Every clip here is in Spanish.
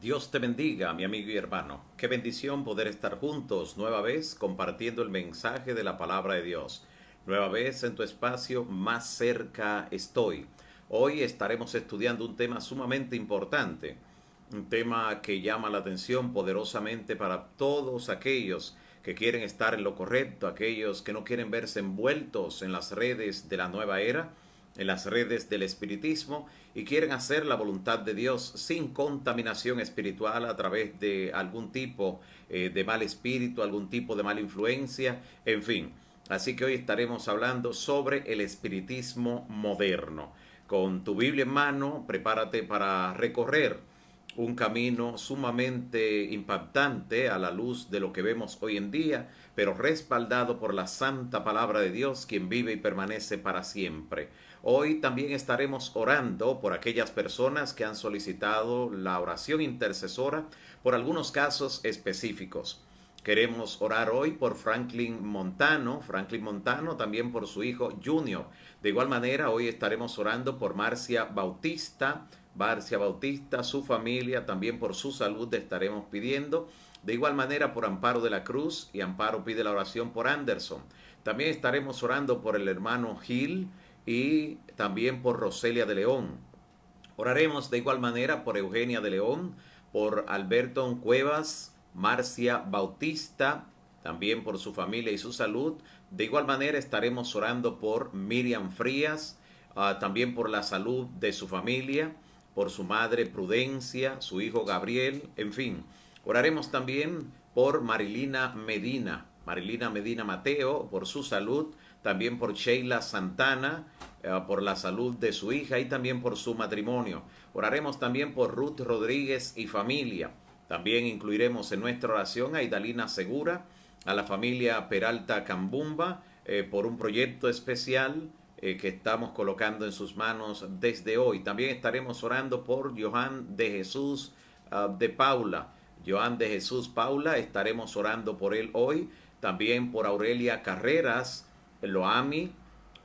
Dios te bendiga, mi amigo y hermano. Qué bendición poder estar juntos nueva vez compartiendo el mensaje de la palabra de Dios. Nueva vez en tu espacio Más cerca estoy. Hoy estaremos estudiando un tema sumamente importante, un tema que llama la atención poderosamente para todos aquellos que quieren estar en lo correcto, aquellos que no quieren verse envueltos en las redes de la nueva era, en las redes del espiritismo y quieren hacer la voluntad de Dios sin contaminación espiritual a través de algún tipo de mal espíritu, algún tipo de mala influencia, en fin. Así que hoy estaremos hablando sobre el espiritismo moderno. Con tu Biblia en mano, prepárate para recorrer un camino sumamente impactante a la luz de lo que vemos hoy en día, pero respaldado por la santa palabra de Dios, quien vive y permanece para siempre. Hoy también estaremos orando por aquellas personas que han solicitado la oración intercesora por algunos casos específicos. Queremos orar hoy por Franklin Montano, también por su hijo Junior. De igual manera, hoy estaremos orando por Marcia Bautista, su familia, también por su salud estaremos pidiendo. De igual manera por Amparo de la Cruz, y Amparo pide la oración por Anderson. También estaremos orando por el hermano Gil y también por Roselia de León. Oraremos de igual manera por Eugenia de León, por Alberto Cuevas, Marcia Bautista, también por su familia y su salud. De igual manera estaremos orando por Miriam Frías, también por la salud de su familia, por su madre Prudencia, su hijo Gabriel, en fin. Oraremos también por Marilina Medina Mateo, por su salud, también por Sheila Santana, por la salud de su hija y también por su matrimonio. Oraremos también por Ruth Rodríguez y familia. También incluiremos en nuestra oración a Idalina Segura, a la familia Peralta Cambumba, por un proyecto especial que estamos colocando en sus manos desde hoy. También estaremos orando por Johan de Jesús de Paula. Johan de Jesús Paula, estaremos orando por él hoy. También por Aurelia Carreras, Loami,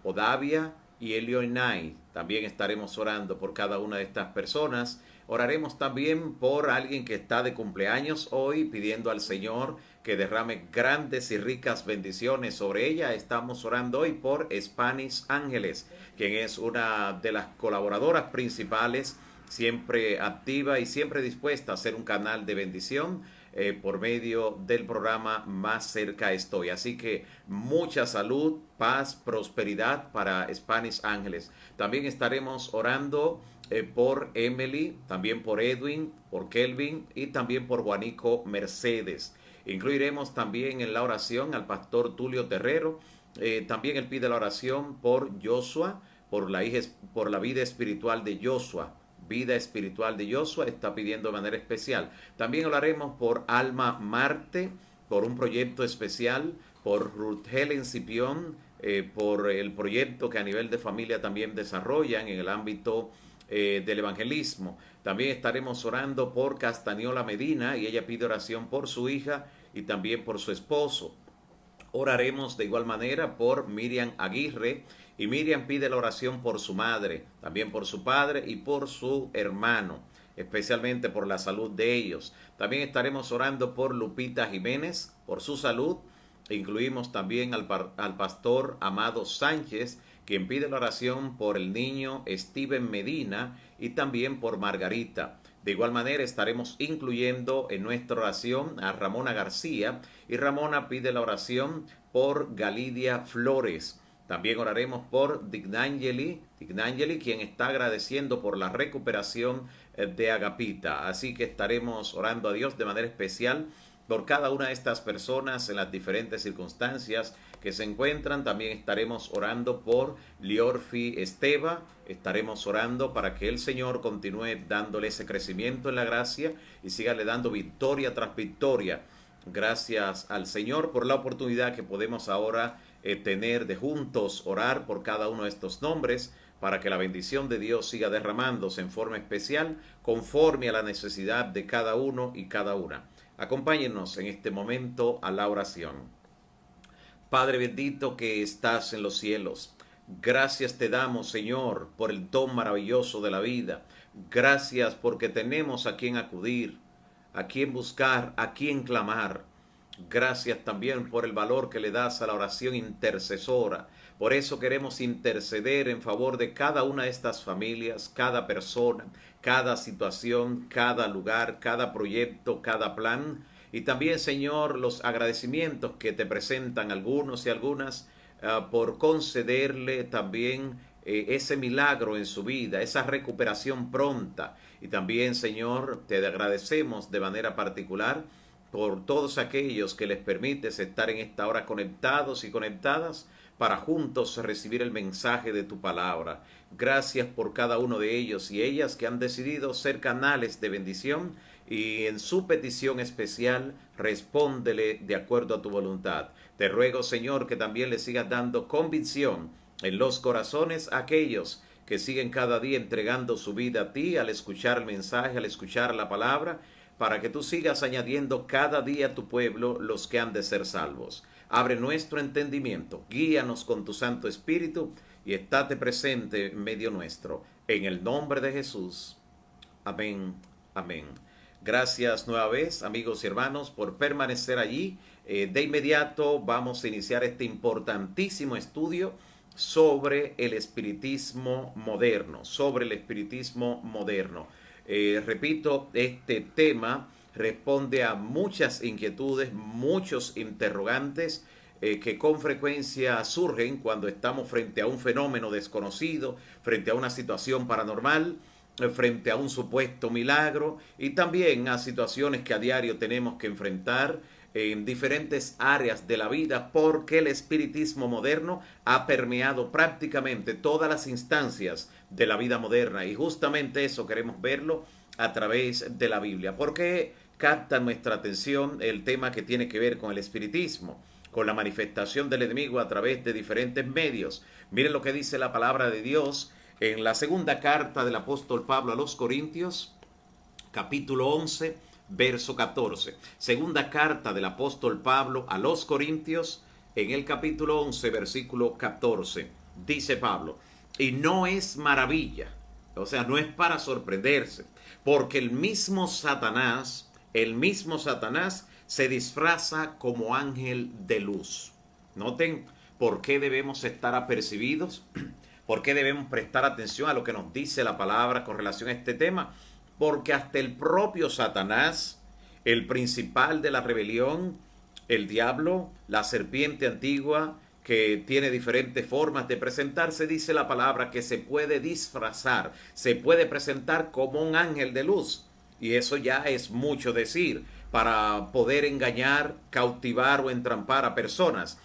Odavia y Elionay. También estaremos orando por cada una de estas personas. Oraremos también por alguien que está de cumpleaños hoy, pidiendo al Señor que derrame grandes y ricas bendiciones sobre ella. Estamos orando hoy por Spanish Ángeles, quien es una de las colaboradoras principales, siempre activa y siempre dispuesta a ser un canal de bendición por medio del programa Más cerca estoy. Así que mucha salud, paz, prosperidad para Spanish Ángeles. También estaremos orando por Emily, también por Edwin, por Kelvin y también por Juanico Mercedes. Incluiremos también en la oración al pastor Tulio Terrero. También él pide la oración por Joshua, por la vida espiritual de Joshua. Vida espiritual de Joshua está pidiendo de manera especial. También hablaremos por Alma Marte, por un proyecto especial, por Ruth Helen Cipión, por el proyecto que a nivel de familia también desarrollan en el ámbito del evangelismo. También estaremos orando por Castañola Medina y ella pide oración por su hija y también por su esposo. Oraremos de igual manera por Miriam Aguirre, y Miriam pide la oración por su madre, también por su padre y por su hermano, especialmente por la salud de ellos. También estaremos orando por Lupita Jiménez, por su salud. Incluimos también al pastor Amado Sánchez, quien pide la oración por el niño Steven Medina y también por Margarita. De igual manera estaremos incluyendo en nuestra oración a Ramona García, y Ramona pide la oración por Galidia Flores. También oraremos por Dignangeli, quien está agradeciendo por la recuperación de Agapita. Así que estaremos orando a Dios de manera especial por cada una de estas personas en las diferentes circunstancias que se encuentran. También estaremos orando por Liorfi Esteva. Estaremos orando para que el Señor continúe dándole ese crecimiento en la gracia y siga le dando victoria tras victoria. Gracias al Señor por la oportunidad que podemos ahora tener de juntos orar por cada uno de estos nombres, para que la bendición de Dios siga derramándose en forma especial conforme a la necesidad de cada uno y cada una. Acompáñenos en este momento a la oración. Padre bendito que estás en los cielos, gracias te damos, Señor, por el don maravilloso de la vida. Gracias porque tenemos a quien acudir. a quién buscar, a quién clamar. Gracias también por el valor que le das a la oración intercesora. Por eso queremos interceder en favor de cada una de estas familias, cada persona, cada situación, cada lugar, cada proyecto, cada plan. Y también, Señor, los agradecimientos que te presentan algunos y algunas por concederle también ese milagro en su vida, esa recuperación pronta. Y también, Señor, te agradecemos de manera particular por todos aquellos que les permites estar en esta hora conectados y conectadas para juntos recibir el mensaje de tu palabra. Gracias por cada uno de ellos y ellas que han decidido ser canales de bendición, y en su petición especial respóndele de acuerdo a tu voluntad. Te ruego, Señor, que también le sigas dando convicción en los corazones a aquellos que siguen cada día entregando su vida a ti al escuchar el mensaje, al escuchar la palabra, para que tú sigas añadiendo cada día a tu pueblo los que han de ser salvos. Abre nuestro entendimiento, guíanos con tu Santo Espíritu y estate presente en medio nuestro. En el nombre de Jesús. Amén. Amén. Gracias nueva vez, amigos y hermanos, por permanecer allí. De inmediato vamos a iniciar este importantísimo estudio sobre el espiritismo moderno, repito, este tema responde a muchas inquietudes, muchos interrogantes que con frecuencia surgen cuando estamos frente a un fenómeno desconocido, frente a una situación paranormal, frente a un supuesto milagro, y también a situaciones que a diario tenemos que enfrentar en diferentes áreas de la vida, porque el espiritismo moderno ha permeado prácticamente todas las instancias de la vida moderna, y justamente eso queremos verlo a través de la Biblia. ¿Por qué capta nuestra atención el tema que tiene que ver con el espiritismo, con la manifestación del enemigo a través de diferentes medios? Miren lo que dice la palabra de Dios en la segunda carta del apóstol Pablo a los Corintios, capítulo 11, verso 14. Segunda carta del apóstol Pablo a los Corintios, en el capítulo 11, versículo 14. Dice Pablo: y no es maravilla, o sea, no es para sorprenderse, porque el mismo Satanás se disfraza como ángel de luz. Noten por qué debemos estar apercibidos, por qué debemos prestar atención a lo que nos dice la palabra con relación a este tema. Porque hasta el propio Satanás, el principal de la rebelión, el diablo, la serpiente antigua, que tiene diferentes formas de presentarse, dice la palabra que se puede disfrazar, se puede presentar como un ángel de luz. Y eso ya es mucho decir para poder engañar, cautivar o entrampar a personas.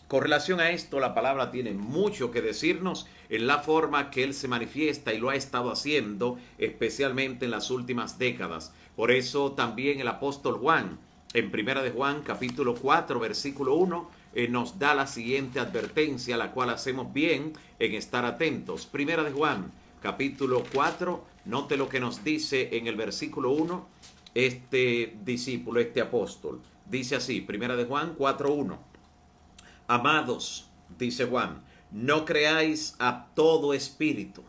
Con relación a esto, la palabra tiene mucho que decirnos en la forma que él se manifiesta, y lo ha estado haciendo especialmente en las últimas décadas. Por eso también el apóstol Juan, en Primera de Juan, capítulo 4, versículo 1, nos da la siguiente advertencia, a la cual hacemos bien en estar atentos. Primera de Juan, capítulo 4, note lo que nos dice en el versículo 1 este discípulo, este apóstol. Dice así, Primera de Juan 4:1. Amados, dice Juan, no creáis a todo espíritu,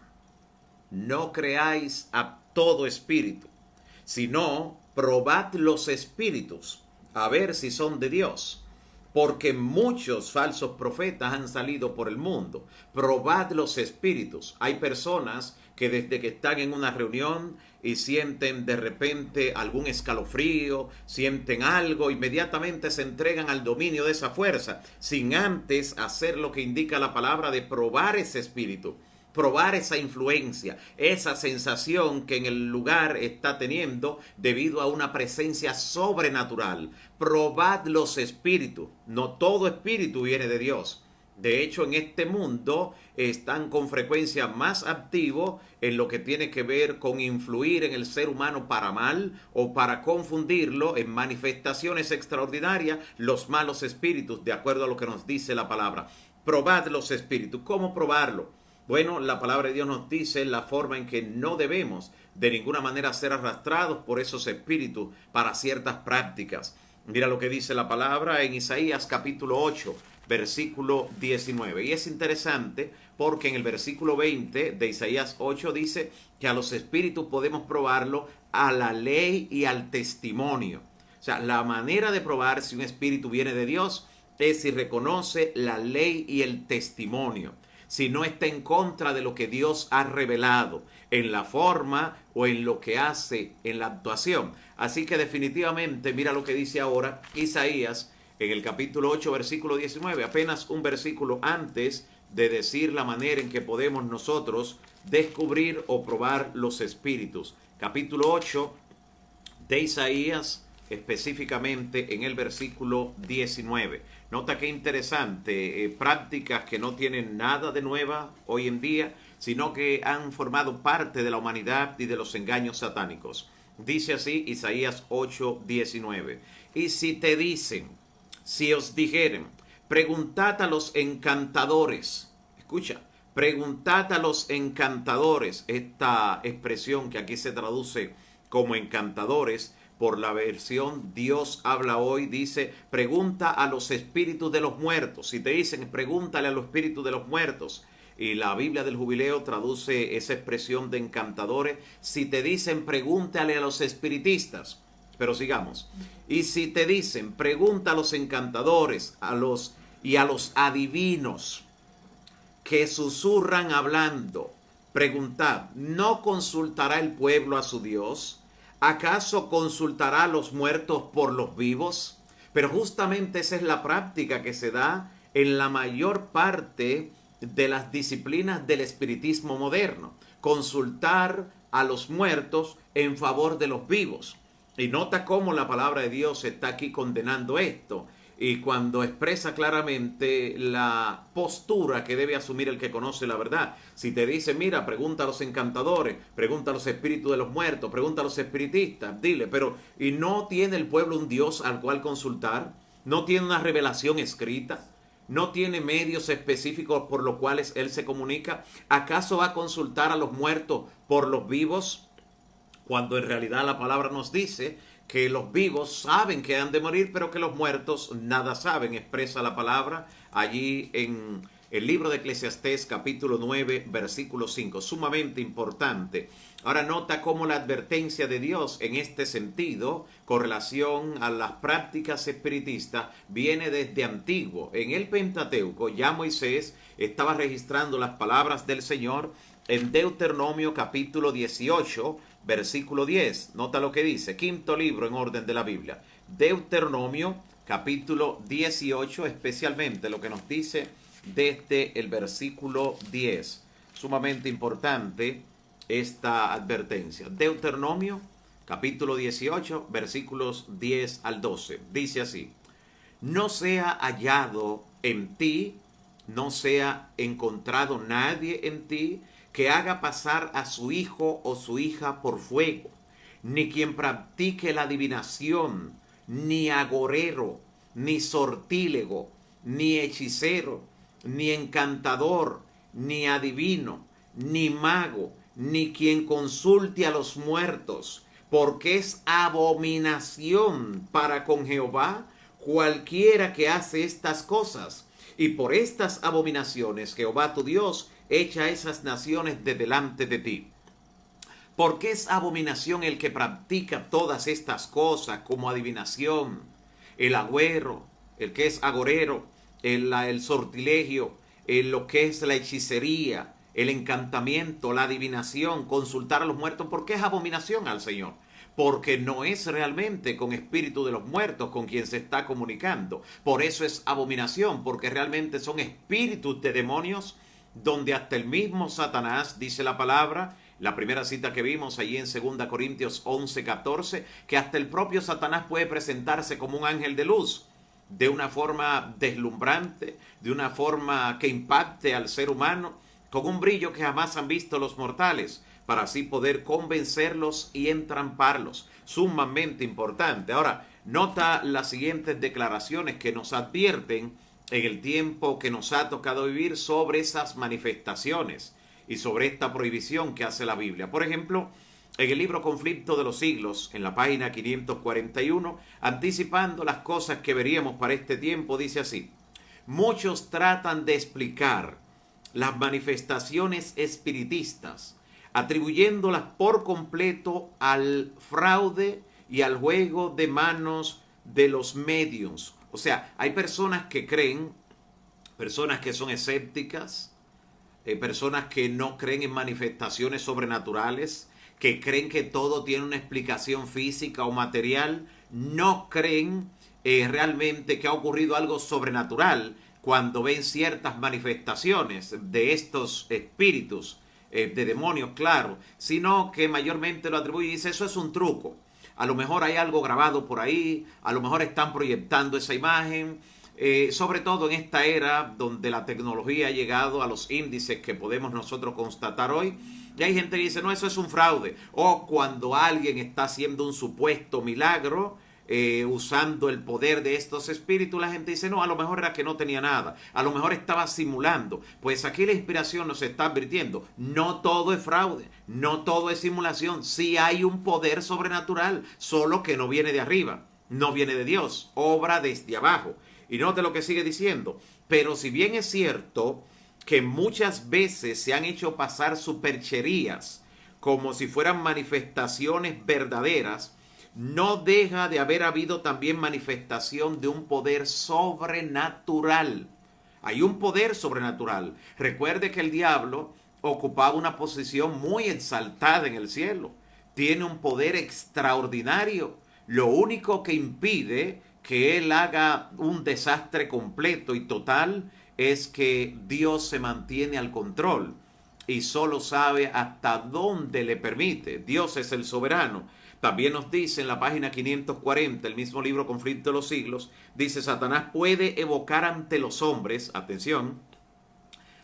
sino probad los espíritus, a ver si son de Dios, porque muchos falsos profetas han salido por el mundo. Probad los espíritus. Hay personas que desde que están en una reunión y sienten de repente algún escalofrío, sienten algo, inmediatamente se entregan al dominio de esa fuerza, sin antes hacer lo que indica la palabra de probar ese espíritu, probar esa influencia, esa sensación que en el lugar está teniendo debido a una presencia sobrenatural. Probad los espíritus. No todo espíritu viene de Dios. De hecho, en este mundo están con frecuencia más activos en lo que tiene que ver con influir en el ser humano para mal o para confundirlo en manifestaciones extraordinarias, los malos espíritus, de acuerdo a lo que nos dice la palabra. Probad los espíritus. ¿Cómo probarlo? Bueno, la palabra de Dios nos dice la forma en que no debemos de ninguna manera ser arrastrados por esos espíritus para ciertas prácticas. Mira lo que dice la palabra en Isaías capítulo 8, versículo 19. Y es interesante porque en el versículo 20 de Isaías 8 dice que a los espíritus podemos probarlo a la ley y al testimonio. O sea, la manera de probar si un espíritu viene de Dios es si reconoce la ley y el testimonio, si no está en contra de lo que Dios ha revelado en la forma o en lo que hace en la actuación. Así que definitivamente mira lo que dice ahora Isaías en el capítulo 8 versículo 19, apenas un versículo antes de decir la manera en que podemos nosotros descubrir o probar los espíritus. Capítulo 8 de Isaías, específicamente en el versículo 19. Nota qué interesante, prácticas que no tienen nada de nueva hoy en día, sino que han formado parte de la humanidad y de los engaños satánicos. Dice así Isaías 8:19. Y si te dicen, si os dijeren, preguntad a los encantadores. Escucha, preguntad a los encantadores. Esta expresión que aquí se traduce como encantadores, por la versión Dios habla hoy, dice, pregunta a los espíritus de los muertos. Si te dicen, pregúntale a los espíritus de los muertos. Y la Biblia del Jubileo traduce esa expresión de encantadores. Si te dicen, pregúntale a los espiritistas. Pero sigamos. Y si te dicen, pregunta a los encantadores a los adivinos que susurran hablando, preguntad, ¿no consultará el pueblo a su Dios? ¿Acaso consultará a los muertos por los vivos? Pero justamente esa es la práctica que se da en la mayor parte de las disciplinas del espiritismo moderno. Consultar a los muertos en favor de los vivos. Y nota cómo la palabra de Dios está aquí condenando esto. Y cuando expresa claramente la postura que debe asumir el que conoce la verdad. Si te dice, mira, pregunta a los encantadores, pregunta a los espíritus de los muertos, pregunta a los espiritistas, dile, pero ¿y no tiene el pueblo un Dios al cual consultar? ¿No tiene una revelación escrita? ¿No tiene medios específicos por los cuales él se comunica? ¿Acaso va a consultar a los muertos por los vivos? Cuando en realidad la palabra nos dice que los vivos saben que han de morir, pero que los muertos nada saben, expresa la palabra allí en el libro de Eclesiastés capítulo 9 versículo 5, sumamente importante. Ahora nota cómo la advertencia de Dios en este sentido, con relación a las prácticas espiritistas, viene desde antiguo. En el Pentateuco ya Moisés estaba registrando las palabras del Señor en Deuteronomio capítulo 18, versículo 10. Nota lo que dice, quinto libro en orden de la Biblia. Deuteronomio capítulo 18, especialmente lo que nos dice desde el versículo 10. Sumamente importante esta advertencia. Deuteronomio capítulo 18, versículos 10 al 12. Dice así, no sea hallado en ti, no sea encontrado nadie en ti, que haga pasar a su hijo o su hija por fuego, ni quien practique la adivinación, ni agorero, ni sortílego, ni hechicero, ni encantador, ni adivino, ni mago, ni quien consulte a los muertos, porque es abominación para con Jehová cualquiera que hace estas cosas. Y por estas abominaciones Jehová tu Dios echa esas naciones de delante de ti. Porque es abominación el que practica todas estas cosas, como adivinación, el agüero, el que es agorero, el sortilegio, lo que es la hechicería, el encantamiento, la adivinación, consultar a los muertos. ¿Por qué es abominación al Señor? Porque no es realmente con espíritu de los muertos con quien se está comunicando. Por eso es abominación, porque realmente son espíritus de demonios, donde hasta el mismo Satanás, dice la palabra, la primera cita que vimos allí en 2 Corintios 11:14, que hasta el propio Satanás puede presentarse como un ángel de luz, de una forma deslumbrante, de una forma que impacte al ser humano, con un brillo que jamás han visto los mortales, para así poder convencerlos y entramparlos. Sumamente importante. Ahora, nota las siguientes declaraciones que nos advierten en el tiempo que nos ha tocado vivir sobre esas manifestaciones y sobre esta prohibición que hace la Biblia. Por ejemplo, en el libro Conflicto de los Siglos, en la página 541, anticipando las cosas que veríamos para este tiempo, dice así: Muchos tratan de explicar las manifestaciones espiritistas, atribuyéndolas por completo al fraude y al juego de manos de los medios. O sea, hay personas que creen, personas que son escépticas, personas que no creen en manifestaciones sobrenaturales, que creen que todo tiene una explicación física o material, no creen realmente que ha ocurrido algo sobrenatural cuando ven ciertas manifestaciones de estos espíritus, de demonios, claro, sino que mayormente lo atribuye y dice, eso es un truco. A lo mejor hay algo grabado por ahí, a lo mejor están proyectando esa imagen, sobre todo en esta era donde la tecnología ha llegado a los índices que podemos nosotros constatar hoy. Y hay gente que dice, no, eso es un fraude. O cuando alguien está haciendo un supuesto milagro, usando el poder de estos espíritus, la gente dice, no, a lo mejor era que no tenía nada, a lo mejor estaba simulando. Pues aquí la inspiración nos está advirtiendo, no todo es fraude, no todo es simulación, sí hay un poder sobrenatural, solo que no viene de arriba, no viene de Dios, obra desde abajo. Y note lo que sigue diciendo, pero si bien es cierto que muchas veces se han hecho pasar supercherías como si fueran manifestaciones verdaderas, no deja de haber habido también manifestación de un poder sobrenatural. Hay un poder sobrenatural. Recuerde que el diablo ocupaba una posición muy exaltada en el cielo. Tiene un poder extraordinario. Lo único que impide que él haga un desastre completo y total es que Dios se mantiene al control y solo sabe hasta dónde le permite. Dios es el soberano. También nos dice en la página 540, el mismo libro Conflicto de los Siglos, dice, Satanás puede evocar ante los hombres, atención,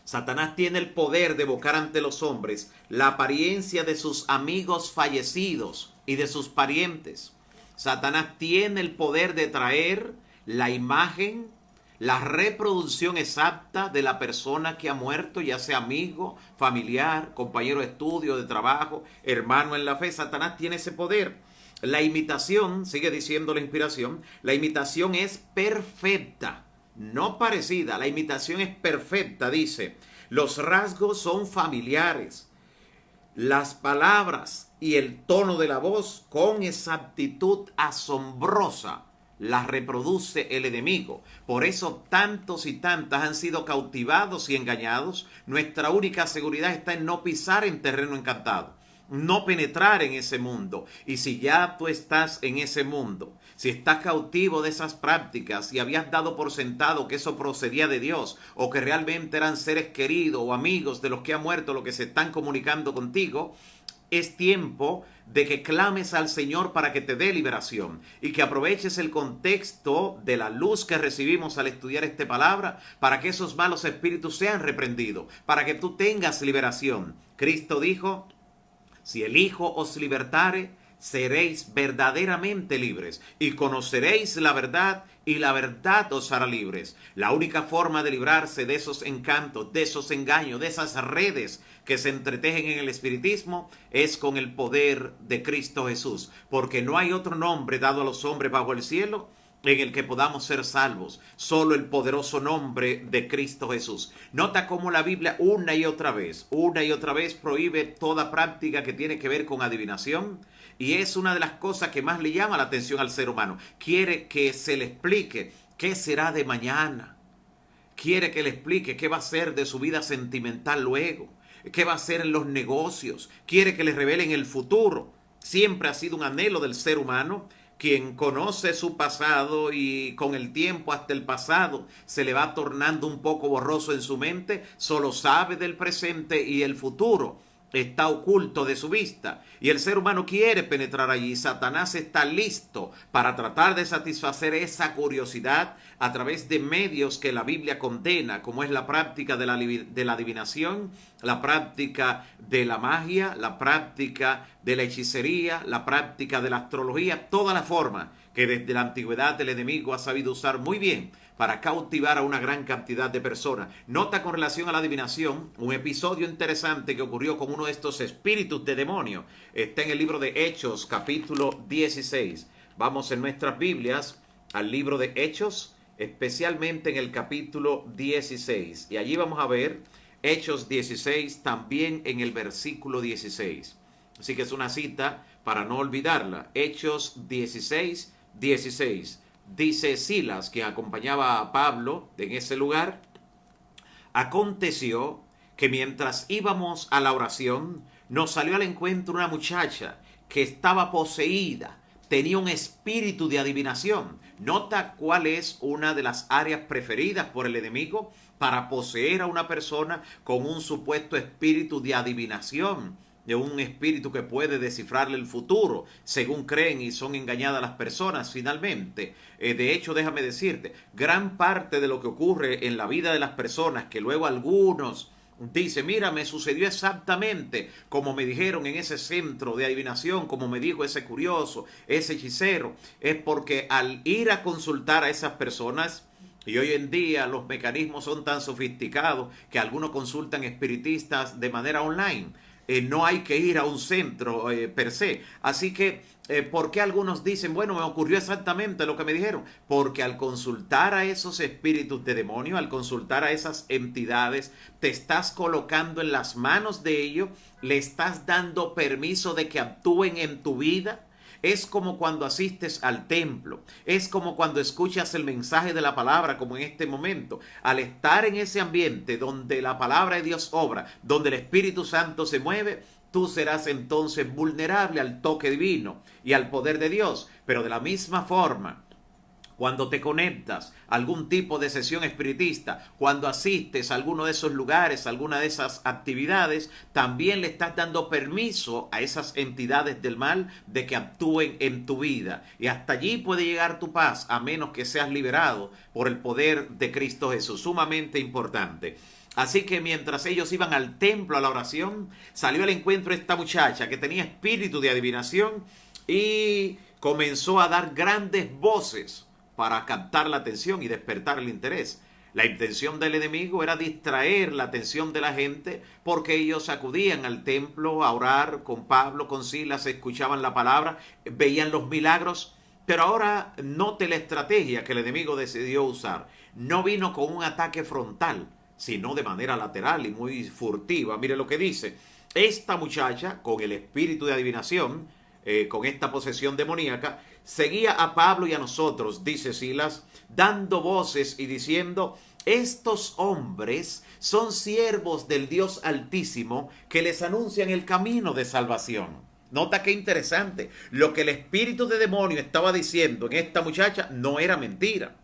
Satanás tiene el poder de evocar ante los hombres la apariencia de sus amigos fallecidos y de sus parientes. Satanás tiene el poder de traer la imagen, la reproducción exacta de la persona que ha muerto, ya sea amigo, familiar, compañero de estudio, de trabajo, hermano en la fe. Satanás tiene ese poder. La imitación, sigue diciendo la inspiración, la imitación es perfecta, no parecida, la imitación es perfecta, dice. Los rasgos son familiares, las palabras y el tono de la voz con exactitud asombrosa las reproduce el enemigo. Por eso tantos y tantas han sido cautivados y engañados. Nuestra única seguridad está en no pisar en terreno encantado, no penetrar en ese mundo. Y si ya tú estás en ese mundo, si estás cautivo de esas prácticas y habías dado por sentado que eso procedía de Dios o que realmente eran seres queridos o amigos de los que han muerto, los que se están comunicando contigo, es tiempo de que clames al Señor para que te dé liberación y que aproveches el contexto de la luz que recibimos al estudiar esta palabra para que esos malos espíritus sean reprendidos, para que tú tengas liberación. Cristo dijo, si el Hijo os libertare, seréis verdaderamente libres y conoceréis la verdad y la verdad os hará libres. La única forma de librarse de esos encantos, de esos engaños, de esas redes que se entretejen en el espiritismo es con el poder de Cristo Jesús, porque no hay otro nombre dado a los hombres bajo el cielo en el que podamos ser salvos, solo el poderoso nombre de Cristo Jesús. Nota cómo la Biblia una y otra vez prohíbe toda práctica que tiene que ver con adivinación, y es una de las cosas que más le llama la atención al ser humano. Quiere que se le explique qué será de mañana, quiere que le explique qué va a ser de su vida sentimental luego, qué va a hacer en los negocios, quiere que le revelen el futuro. Siempre ha sido un anhelo del ser humano. Quien conoce su pasado y con el tiempo hasta el pasado se le va tornando un poco borroso en su mente, solo sabe del presente y el futuro está oculto de su vista. Y el ser humano quiere penetrar allí. Satanás está listo para tratar de satisfacer esa curiosidad a través de medios que la Biblia condena, como es la práctica de la adivinación, la práctica de la magia, la práctica de la hechicería, la práctica de la astrología, toda la forma que desde la antigüedad el enemigo ha sabido usar muy bien para cautivar a una gran cantidad de personas. Nota con relación a la adivinación un episodio interesante que ocurrió con uno de estos espíritus de demonio. Está en el libro de Hechos, capítulo 16. Vamos en nuestras Biblias al libro de Hechos especialmente en el capítulo 16. Y allí vamos a ver Hechos 16, también en el versículo 16. Así que es una cita para no olvidarla. Hechos 16, 16. Dice Silas, que acompañaba a Pablo en ese lugar: aconteció que mientras íbamos a la oración, nos salió al encuentro una muchacha que estaba poseída, tenía un espíritu de adivinación. Nota cuál es una de las áreas preferidas por el enemigo para poseer a una persona con un supuesto espíritu de adivinación, de un espíritu que puede descifrarle el futuro, según creen y son engañadas las personas finalmente. De hecho, déjame decirte, gran parte de lo que ocurre en la vida de las personas, que luego algunos dicen: mira, me sucedió exactamente como me dijeron en ese centro de adivinación, como me dijo ese curioso, ese hechicero, es porque al ir a consultar a esas personas, y hoy en día los mecanismos son tan sofisticados que algunos consultan espiritistas de manera online. No hay que ir a un centro per se. Así que, ¿por qué algunos dicen: bueno, me ocurrió exactamente lo que me dijeron? Porque al consultar a esos espíritus de demonio, al consultar a esas entidades, te estás colocando en las manos de ellos, le estás dando permiso de que actúen en tu vida. Es como cuando asistes al templo, es como cuando escuchas el mensaje de la palabra, como en este momento. Al estar en ese ambiente donde la palabra de Dios obra, donde el Espíritu Santo se mueve, tú serás entonces vulnerable al toque divino y al poder de Dios. Pero de la misma forma, cuando te conectas a algún tipo de sesión espiritista, cuando asistes a alguno de esos lugares, a alguna de esas actividades, también le estás dando permiso a esas entidades del mal de que actúen en tu vida. Y hasta allí puede llegar tu paz, a menos que seas liberado por el poder de Cristo Jesús. Sumamente importante. Así que mientras ellos iban al templo a la oración, salió al encuentro esta muchacha que tenía espíritu de adivinación y comenzó a dar grandes voces para captar la atención y despertar el interés. La intención del enemigo era distraer la atención de la gente, porque ellos acudían al templo a orar con Pablo, con Silas, escuchaban la palabra, veían los milagros. Pero ahora note la estrategia que el enemigo decidió usar. No vino con un ataque frontal, sino de manera lateral y muy furtiva. Mire lo que dice: esta muchacha, con el espíritu de adivinación, con esta posesión demoníaca, seguía a Pablo y a nosotros, dice Silas, dando voces y diciendo: estos hombres son siervos del Dios Altísimo, que les anuncian el camino de salvación. Nota qué interesante. Lo que el espíritu de demonio estaba diciendo en esta muchacha no era mentira,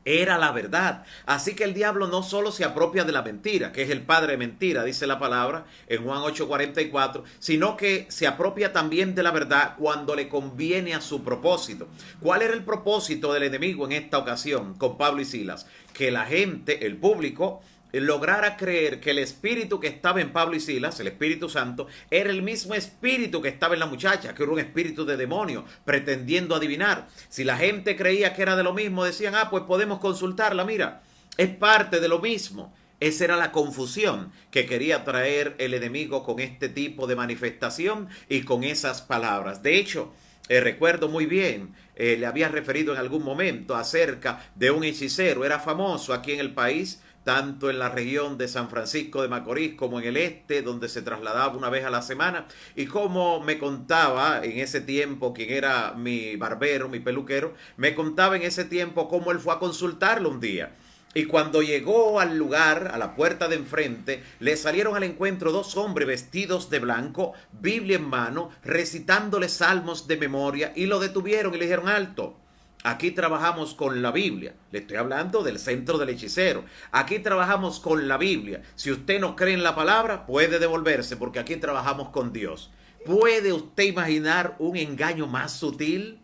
era la verdad. Así que el diablo no solo se apropia de la mentira, que es el padre de mentira, dice la palabra en Juan 8:44, sino que se apropia también de la verdad cuando le conviene a su propósito. ¿Cuál era el propósito del enemigo en esta ocasión con Pablo y Silas? Que la gente, el público, lograra creer que el espíritu que estaba en Pablo y Silas, el Espíritu Santo, era el mismo espíritu que estaba en la muchacha, que era un espíritu de demonio, pretendiendo adivinar. Si la gente creía que era de lo mismo, decían: pues podemos consultarla, mira, es parte de lo mismo. Esa era la confusión que quería traer el enemigo con este tipo de manifestación y con esas palabras. De hecho, recuerdo muy bien, le había referido en algún momento acerca de un hechicero, era famoso aquí en el país, tanto en la región de San Francisco de Macorís como en el este, donde se trasladaba una vez a la semana, y como me contaba en ese tiempo quien era mi barbero, mi peluquero, me contaba en ese tiempo cómo él fue a consultarlo un día. Y cuando llegó al lugar, a la puerta de enfrente, le salieron al encuentro dos hombres vestidos de blanco, Biblia en mano, recitándole salmos de memoria, y lo detuvieron y le dijeron: alto. Aquí trabajamos con la Biblia. Le estoy hablando del centro del hechicero. Aquí trabajamos con la Biblia. Si usted no cree en la palabra, puede devolverse, porque aquí trabajamos con Dios. ¿Puede usted imaginar un engaño más sutil?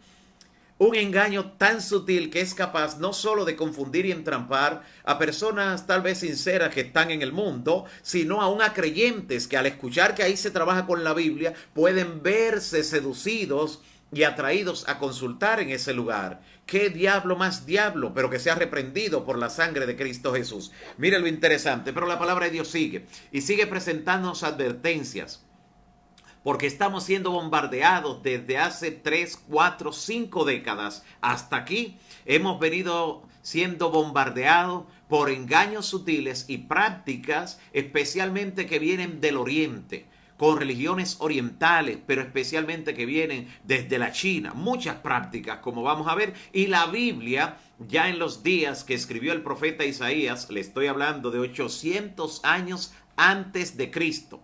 Un engaño tan sutil que es capaz no solo de confundir y entrampar a personas tal vez sinceras que están en el mundo, sino aún a creyentes que al escuchar que ahí se trabaja con la Biblia pueden verse seducidos y atraídos a consultar en ese lugar. ¿Qué diablo más diablo? Pero que sea reprendido por la sangre de Cristo Jesús. Mire lo interesante, pero la palabra de Dios sigue y sigue presentándonos advertencias porque estamos siendo bombardeados desde hace 3, 4, 5 décadas hasta aquí. Hemos venido siendo bombardeados por engaños sutiles y prácticas, especialmente que vienen del Oriente, con religiones orientales, pero especialmente que vienen desde la China. Muchas prácticas, como vamos a ver, y la Biblia, ya en los días que escribió el profeta Isaías, le estoy hablando de 800 años antes de Cristo,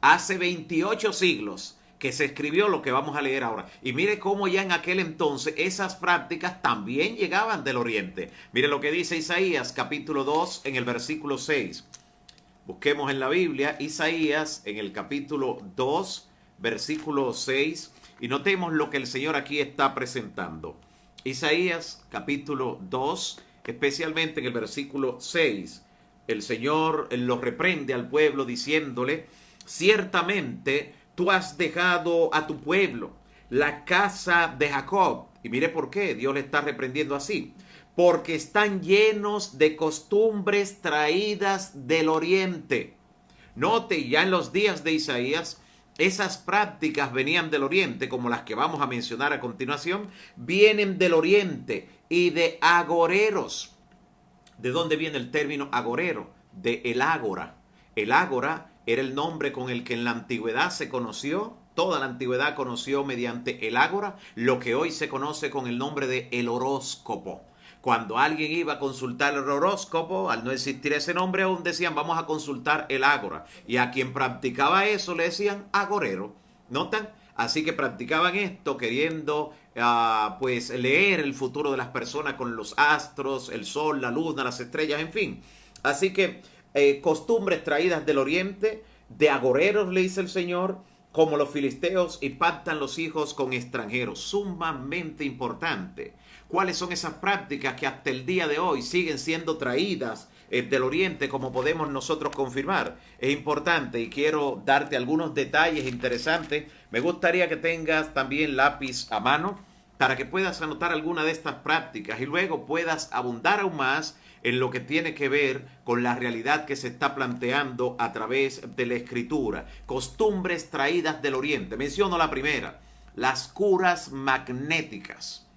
hace 28 siglos que se escribió lo que vamos a leer ahora. Y mire cómo ya en aquel entonces esas prácticas también llegaban del Oriente. Mire lo que dice Isaías capítulo 2 en el versículo 6. Busquemos en la Biblia Isaías en el capítulo 2, versículo 6, y notemos lo que el Señor aquí está presentando. Isaías capítulo 2, especialmente en el versículo 6, el Señor lo reprende al pueblo diciéndole: ciertamente tú has dejado a tu pueblo, la casa de Jacob. Y mire por qué Dios le está reprendiendo así: porque están llenos de costumbres traídas del Oriente. Note, ya en los días de Isaías, esas prácticas venían del Oriente, como las que vamos a mencionar a continuación, vienen del Oriente y de agoreros. ¿De dónde viene el término agorero? De el ágora. El ágora era el nombre con el que en la antigüedad se conoció. Toda la antigüedad conoció mediante el ágora lo que hoy se conoce con el nombre de el horóscopo. Cuando alguien iba a consultar el horóscopo, al no existir ese nombre aún, decían: vamos a consultar el ágora. Y a quien practicaba eso le decían agorero. ¿Notan? Así que practicaban esto queriendo pues leer el futuro de las personas con los astros, el sol, la luna, las estrellas, en fin. Así que costumbres traídas del Oriente, de agoreros, le dice el Señor, como los filisteos, y pactan los hijos con extranjeros. Sumamente importante. ¿Cuáles son esas prácticas que hasta el día de hoy siguen siendo traídas del Oriente, como podemos nosotros confirmar? Es importante y quiero darte algunos detalles interesantes. Me gustaría que tengas también lápiz a mano para que puedas anotar alguna de estas prácticas y luego puedas abundar aún más en lo que tiene que ver con la realidad que se está planteando a través de la Escritura. Costumbres traídas del Oriente. Menciono la primera: las curas magnéticas.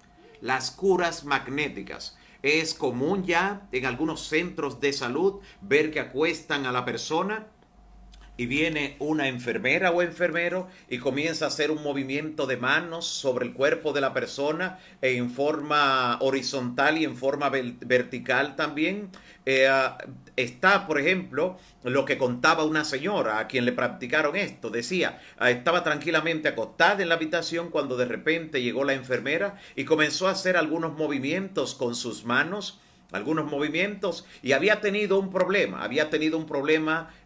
Las curas magnéticas. Es común ya en algunos centros de salud ver que acuestan a la persona y viene una enfermera o enfermero y comienza a hacer un movimiento de manos sobre el cuerpo de la persona en forma horizontal y en forma vertical también. Está, por ejemplo, lo que contaba una señora a quien le practicaron esto. Decía, estaba tranquilamente acostada en la habitación cuando de repente llegó la enfermera y comenzó a hacer algunos movimientos con sus manos, y había tenido un problema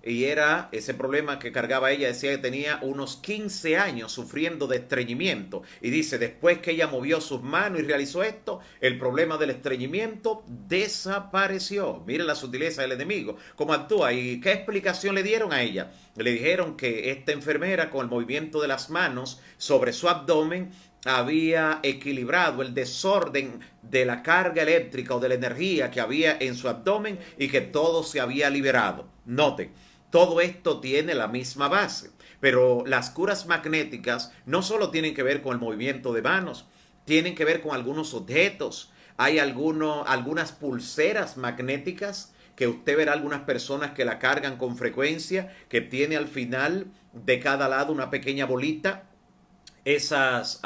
y era ese problema que cargaba ella. Decía que tenía unos 15 años sufriendo de estreñimiento y dice, después que ella movió sus manos y realizó esto, el problema del estreñimiento desapareció. Mire la sutileza del enemigo, cómo actúa. ¿Y qué explicación le dieron a ella? Le dijeron que esta enfermera, con el movimiento de las manos sobre su abdomen, había equilibrado el desorden de la carga eléctrica o de la energía que había en su abdomen y que todo se había liberado. Noten, todo esto tiene la misma base, pero las curas magnéticas no solo tienen que ver con el movimiento de manos, tienen que ver con algunos objetos. Hay algunas pulseras magnéticas que usted verá algunas personas que la cargan con frecuencia, que tiene al final de cada lado una pequeña bolita. Esas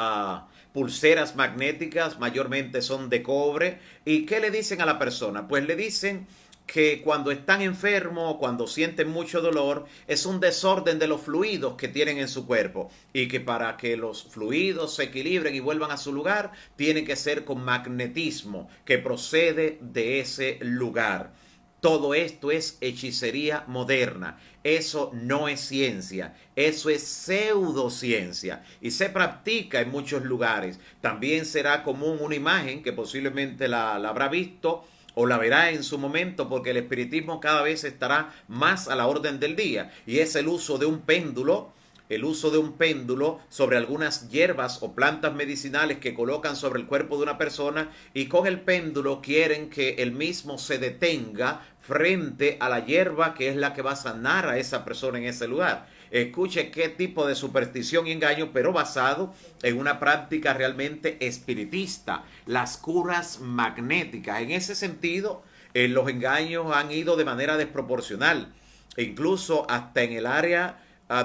pulseras magnéticas mayormente son de cobre. ¿Y qué le dicen a la persona? Pues le dicen que cuando están enfermos, cuando sienten mucho dolor, es un desorden de los fluidos que tienen en su cuerpo y que para que los fluidos se equilibren y vuelvan a su lugar, tiene que ser con magnetismo que procede de ese lugar. Todo esto es hechicería moderna. Eso no es ciencia, eso es pseudociencia y se practica en muchos lugares. También será común una imagen que posiblemente la habrá visto o la verá en su momento, porque el espiritismo cada vez estará más a la orden del día, y es el uso de un péndulo. El uso de un péndulo sobre algunas hierbas o plantas medicinales que colocan sobre el cuerpo de una persona, y con el péndulo quieren que el mismo se detenga frente a la hierba que es la que va a sanar a esa persona en ese lugar. Escuche qué tipo de superstición y engaño, pero basado en una práctica realmente espiritista. Las curas magnéticas. En ese sentido, los engaños han ido de manera desproporcional, incluso hasta en el área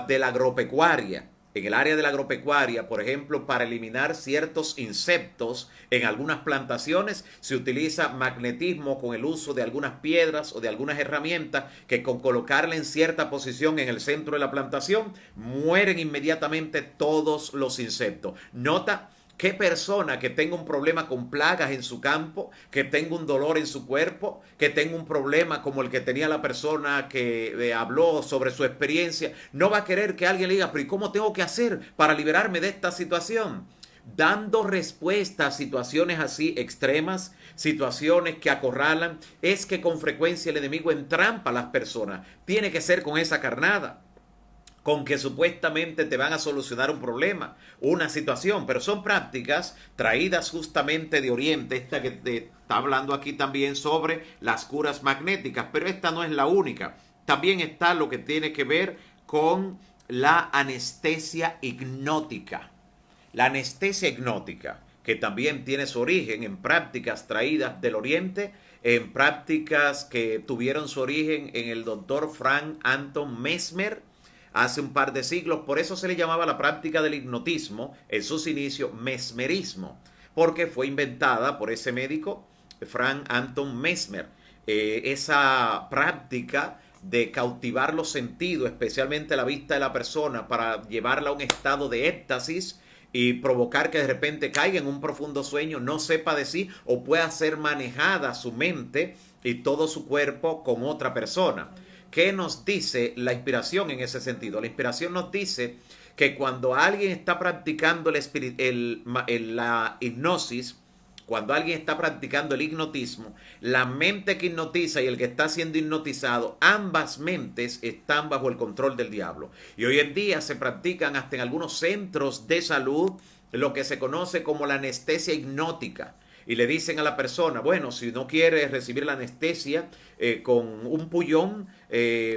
de la agropecuaria. En el área de la agropecuaria, por ejemplo, para eliminar ciertos insectos en algunas plantaciones, se utiliza magnetismo con el uso de algunas piedras o de algunas herramientas que con colocarla en cierta posición en el centro de la plantación, mueren inmediatamente todos los insectos. Nota ¿qué persona que tenga un problema con plagas en su campo, que tenga un dolor en su cuerpo, que tenga un problema como el que tenía la persona que habló sobre su experiencia, no va a querer que alguien le diga, pero ¿y cómo tengo que hacer para liberarme de esta situación? Dando respuesta a situaciones así extremas, situaciones que acorralan, es que con frecuencia el enemigo entrampa a las personas. Tiene que ser con esa carnada, con que supuestamente te van a solucionar un problema, una situación, pero son prácticas traídas justamente de Oriente. Esta que te está hablando aquí también sobre las curas magnéticas, pero esta no es la única. También está lo que tiene que ver con la anestesia hipnótica. La anestesia hipnótica, que también tiene su origen en prácticas traídas del Oriente, en prácticas que tuvieron su origen en el doctor Frank Anton Mesmer, hace un par de siglos. Por eso se le llamaba la práctica del hipnotismo en sus inicios mesmerismo, porque fue inventada por ese médico Frank Anton Mesmer. Esa práctica de cautivar los sentidos, especialmente la vista de la persona, para llevarla a un estado de éxtasis y provocar que de repente caiga en un profundo sueño, no sepa de sí o pueda ser manejada su mente y todo su cuerpo con otra persona. ¿Qué nos dice la inspiración en ese sentido? La inspiración nos dice que cuando alguien está practicando la hipnosis, cuando alguien está practicando el hipnotismo, la mente que hipnotiza y el que está siendo hipnotizado, ambas mentes están bajo el control del diablo. Y hoy en día se practican hasta en algunos centros de salud lo que se conoce como la anestesia hipnótica. Y le dicen a la persona, bueno, si no quiere recibir la anestesia con un pullón,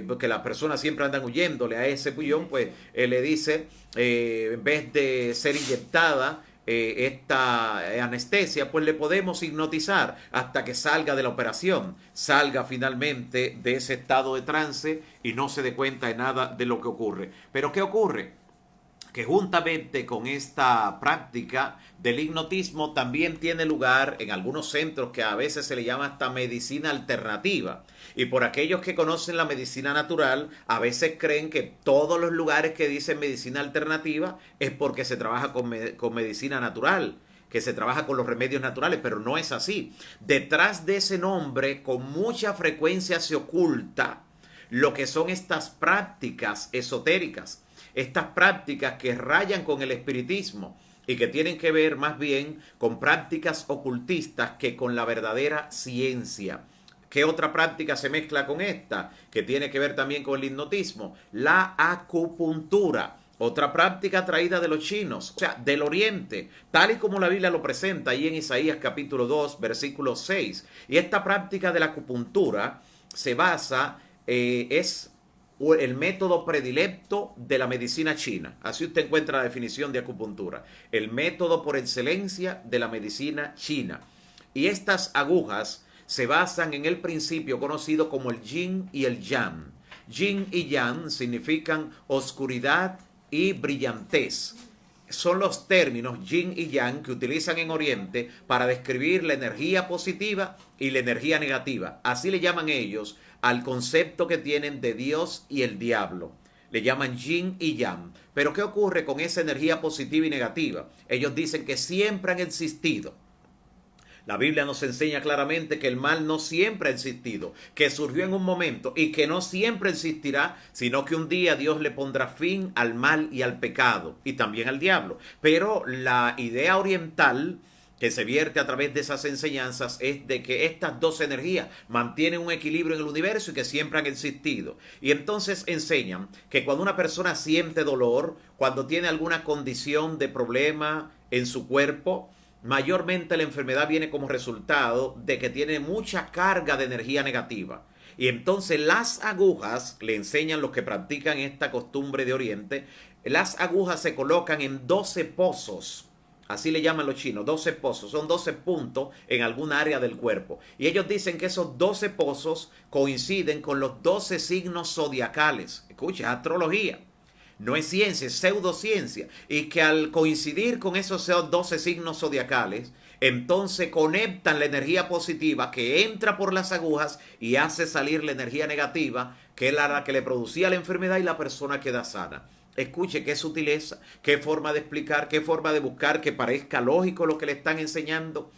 porque las personas siempre andan huyéndole a ese pullón, pues le dice, en vez de ser inyectada esta anestesia, pues le podemos hipnotizar hasta que salga de la operación, salga finalmente de ese estado de trance y no se dé cuenta de nada de lo que ocurre. Pero ¿qué ocurre? Que juntamente con esta práctica del hipnotismo también tiene lugar en algunos centros que a veces se le llama hasta medicina alternativa. Y por aquellos que conocen la medicina natural, a veces creen que todos los lugares que dicen medicina alternativa es porque se trabaja con medicina natural, que se trabaja con los remedios naturales, pero no es así. Detrás de ese nombre con mucha frecuencia se oculta lo que son estas prácticas esotéricas. Estas prácticas que rayan con el espiritismo y que tienen que ver más bien con prácticas ocultistas que con la verdadera ciencia. ¿Qué otra práctica se mezcla con esta? Que tiene que ver también con el hipnotismo. La acupuntura. Otra práctica traída de los chinos, o sea, del Oriente, tal y como la Biblia lo presenta ahí en Isaías capítulo 2, versículo 6. Y esta práctica de la acupuntura se basa, es el método predilecto de la medicina china. Así usted encuentra la definición de acupuntura. El método por excelencia de la medicina china. Y estas agujas se basan en el principio conocido como el yin y el yang. Yin y yang significan oscuridad y brillantez. Son los términos yin y yang que utilizan en Oriente para describir la energía positiva y la energía negativa. Así le llaman ellos al concepto que tienen de Dios y el diablo. Le llaman yin y yang. Pero ¿qué ocurre con esa energía positiva y negativa? Ellos dicen que siempre han existido. La Biblia nos enseña claramente que el mal no siempre ha existido, que surgió en un momento y que no siempre existirá, sino que un día Dios le pondrá fin al mal y al pecado y también al diablo. Pero la idea oriental que se vierte a través de esas enseñanzas es de que estas dos energías mantienen un equilibrio en el universo y que siempre han existido. Y entonces enseñan que cuando una persona siente dolor, cuando tiene alguna condición de problema en su cuerpo, mayormente la enfermedad viene como resultado de que tiene mucha carga de energía negativa. Y entonces las agujas, le enseñan los que practican esta costumbre de Oriente, las agujas se colocan en 12 pozos. Así le llaman los chinos, 12 pozos. Son 12 puntos en alguna área del cuerpo. Y ellos dicen que esos 12 pozos coinciden con los 12 signos zodiacales. Escucha, astrología. No es ciencia, es pseudociencia. Y que al coincidir con esos 12 signos zodiacales, entonces conectan la energía positiva que entra por las agujas y hace salir la energía negativa, que es la que le producía la enfermedad, y la persona queda sana. Escuche qué sutileza, qué forma de explicar, qué forma de buscar que parezca lógico lo que le están enseñando.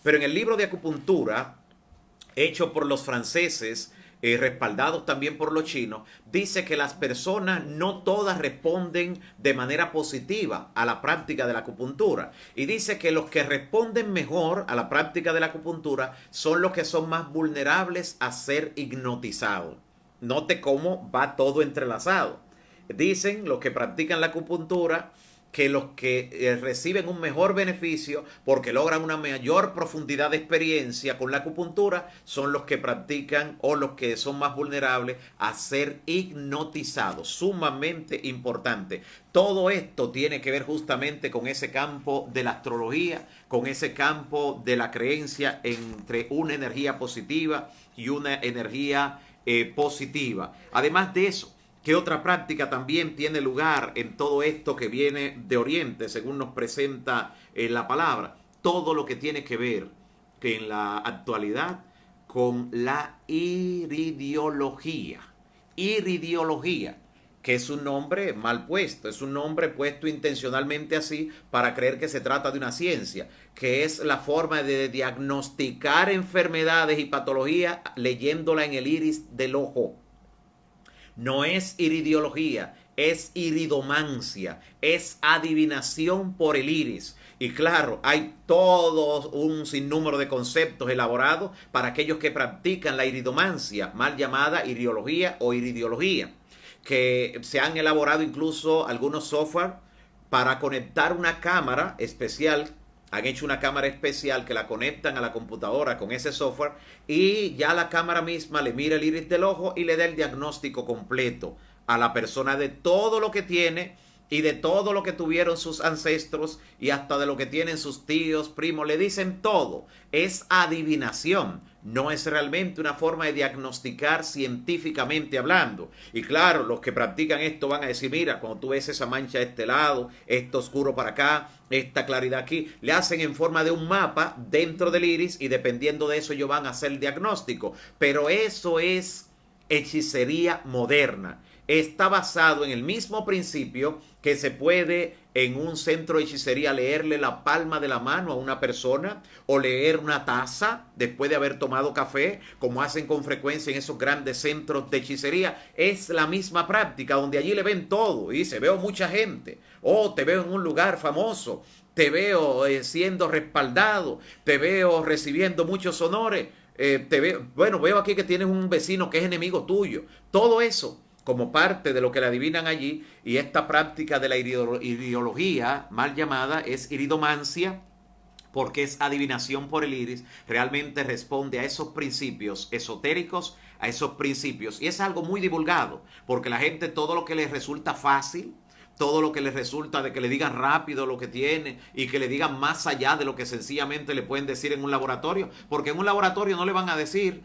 Pero en el libro de acupuntura, hecho por los franceses, respaldados también por los chinos, dice que las personas no todas responden de manera positiva a la práctica de la acupuntura. Y dice que los que responden mejor a la práctica de la acupuntura son los que son más vulnerables a ser hipnotizados. Note cómo va todo entrelazado. Dicen los que practican la acupuntura que los que reciben un mejor beneficio porque logran una mayor profundidad de experiencia con la acupuntura son los que practican o los que son más vulnerables a ser hipnotizados. Sumamente importante. Todo esto tiene que ver justamente con ese campo de la astrología, con ese campo de la creencia entre una energía positiva y una energía positiva. Además de eso, ¿qué otra práctica también tiene lugar en todo esto que viene de Oriente, según nos presenta la palabra? Todo lo que tiene que ver que en la actualidad con la iridiología. Iridiología, que es un nombre mal puesto, es un nombre puesto intencionalmente así para creer que se trata de una ciencia, que es la forma de diagnosticar enfermedades y patologías leyéndola en el iris del ojo. No es iridiología, es iridomancia, es adivinación por el iris. Y claro, hay todo un sinnúmero de conceptos elaborados para aquellos que practican la iridomancia, mal llamada iriología o iridiología, que se han elaborado incluso algunos software para conectar una cámara especial. Han hecho una cámara especial que la conectan a la computadora con ese software y ya la cámara misma le mira el iris del ojo y le da el diagnóstico completo a la persona de todo lo que tiene y de todo lo que tuvieron sus ancestros y hasta de lo que tienen sus tíos, primos. Le dicen todo. Es adivinación. No es realmente una forma de diagnosticar científicamente hablando. Y claro, los que practican esto van a decir, mira, cuando tú ves esa mancha de este lado, esto oscuro para acá, esta claridad aquí, le hacen en forma de un mapa dentro del iris y dependiendo de eso ellos van a hacer el diagnóstico. Pero eso es hechicería moderna. Está basado en el mismo principio que se puede en un centro de hechicería leerle la palma de la mano a una persona o leer una taza después de haber tomado café, como hacen con frecuencia en esos grandes centros de hechicería. Es la misma práctica donde allí le ven todo y dice, veo mucha gente, te veo en un lugar famoso, te veo siendo respaldado, te veo recibiendo muchos honores, veo aquí que tienes un vecino que es enemigo tuyo. Todo eso como parte de lo que le adivinan allí, y esta práctica de la iridiología, mal llamada, es iridomancia, porque es adivinación por el iris, realmente responde a esos principios esotéricos, a esos principios, y es algo muy divulgado, porque la gente todo lo que les resulta fácil, todo lo que les resulta de que le digan rápido lo que tiene y que le digan más allá de lo que sencillamente le pueden decir en un laboratorio, porque en un laboratorio no le van a decir,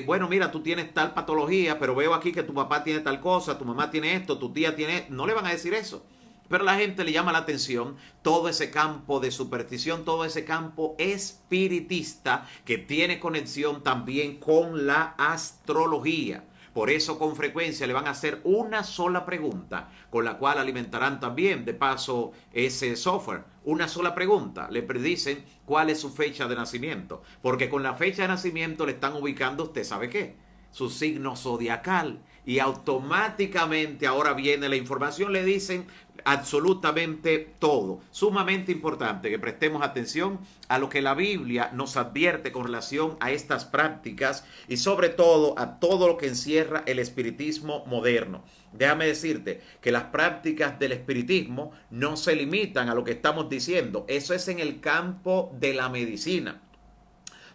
bueno, mira, tú tienes tal patología, pero veo aquí que tu papá tiene tal cosa, tu mamá tiene esto, tu tía tiene, no le van a decir eso. Pero a la gente le llama la atención todo ese campo de superstición, todo ese campo espiritista que tiene conexión también con la astrología. Por eso con frecuencia le van a hacer una sola pregunta, con la cual alimentarán también de paso ese software. Una sola pregunta, le predicen cuál es su fecha de nacimiento, porque con la fecha de nacimiento le están ubicando, ¿usted sabe qué? Su signo zodiacal, y automáticamente ahora viene la información, le dicen absolutamente todo. Sumamente importante que prestemos atención a lo que la Biblia nos advierte con relación a estas prácticas y sobre todo a todo lo que encierra el espiritismo moderno. Déjame decirte que las prácticas del espiritismo no se limitan a lo que estamos diciendo. Eso es en el campo de la medicina.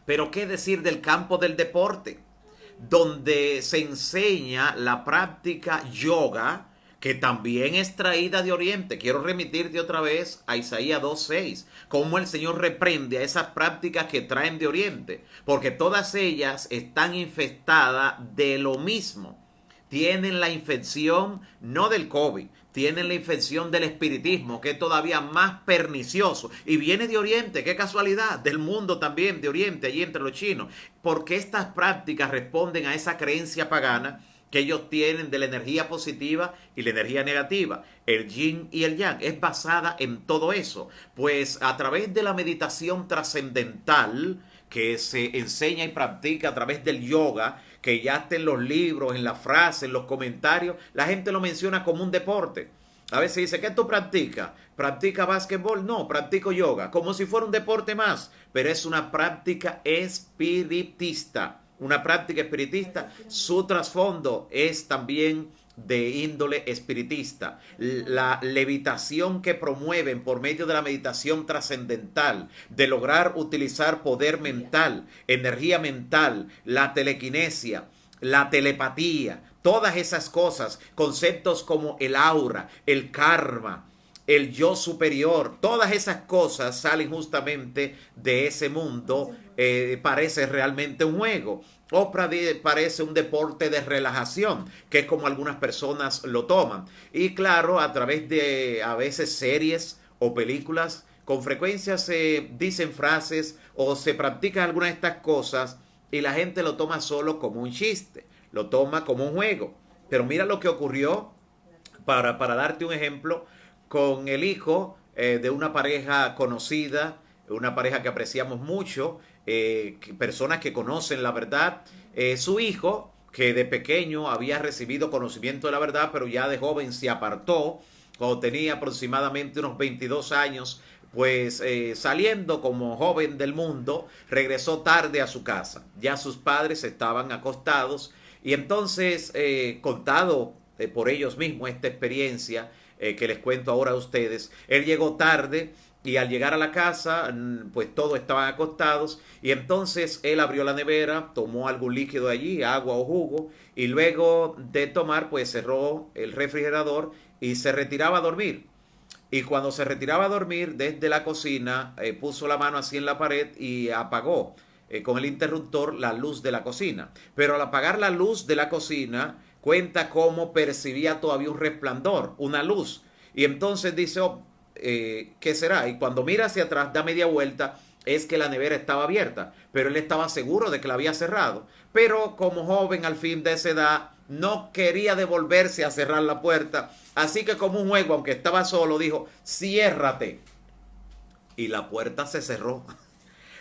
Pero ¿qué decir del campo del deporte? donde se enseña la práctica yoga, que también es traída de Oriente. Quiero remitirte otra vez a Isaías 2:6, cómo el Señor reprende a esas prácticas que traen de Oriente, porque todas ellas están infestadas de lo mismo. Tienen la infección no del COVID, tienen la infección del espiritismo, que es todavía más pernicioso. Y viene de Oriente, qué casualidad, del mundo también, de Oriente, allí entre los chinos. Porque estas prácticas responden a esa creencia pagana que ellos tienen de la energía positiva y la energía negativa, el yin y el yang. Es basada en todo eso. Pues a través de la meditación trascendental que se enseña y practica a través del yoga, que ya está en los libros, en las frases, en los comentarios, la gente lo menciona como un deporte. A veces dice, ¿qué tú practicas? ¿Practica básquetbol? No, practico yoga, como si fuera un deporte más, pero es una práctica espiritista. Una práctica espiritista, su trasfondo es también de índole espiritista. La levitación que promueven por medio de la meditación trascendental, de lograr utilizar poder mental, energía mental, la telequinesia, la telepatía, todas esas cosas, conceptos como el aura, el karma, el yo superior, todas esas cosas salen justamente de ese mundo. Parece realmente un juego o parece un deporte de relajación, que es como algunas personas lo toman. Y claro, a través de a veces series o películas, con frecuencia se dicen frases o se practican algunas de estas cosas y la gente lo toma solo como un chiste, lo toma como un juego. Pero mira lo que ocurrió, para darte un ejemplo, con el hijo de una pareja conocida, una pareja que apreciamos mucho, personas que conocen la verdad. Su hijo, que de pequeño había recibido conocimiento de la verdad, pero ya de joven se apartó, cuando tenía aproximadamente unos 22 años, pues saliendo como joven del mundo, regresó tarde a su casa. Ya sus padres estaban acostados y entonces, contado por ellos mismos esta experiencia, que les cuento ahora a ustedes, él llegó tarde y al llegar a la casa, pues todos estaban acostados y entonces él abrió la nevera, tomó algún líquido de allí, agua o jugo, y luego de tomar, pues cerró el refrigerador y se retiraba a dormir. Y cuando se retiraba a dormir desde la cocina, puso la mano así en la pared y apagó con el interruptor la luz de la cocina. Pero al apagar la luz de la cocina, cuenta cómo percibía todavía un resplandor, una luz. Y entonces dice, oh, ¿qué será? Y cuando mira hacia atrás, da media vuelta, es que la nevera estaba abierta, pero él estaba seguro de que la había cerrado. Pero como joven al fin de esa edad, no quería devolverse a cerrar la puerta. Así que como un juego, aunque estaba solo, dijo, ciérrate. Y la puerta se cerró.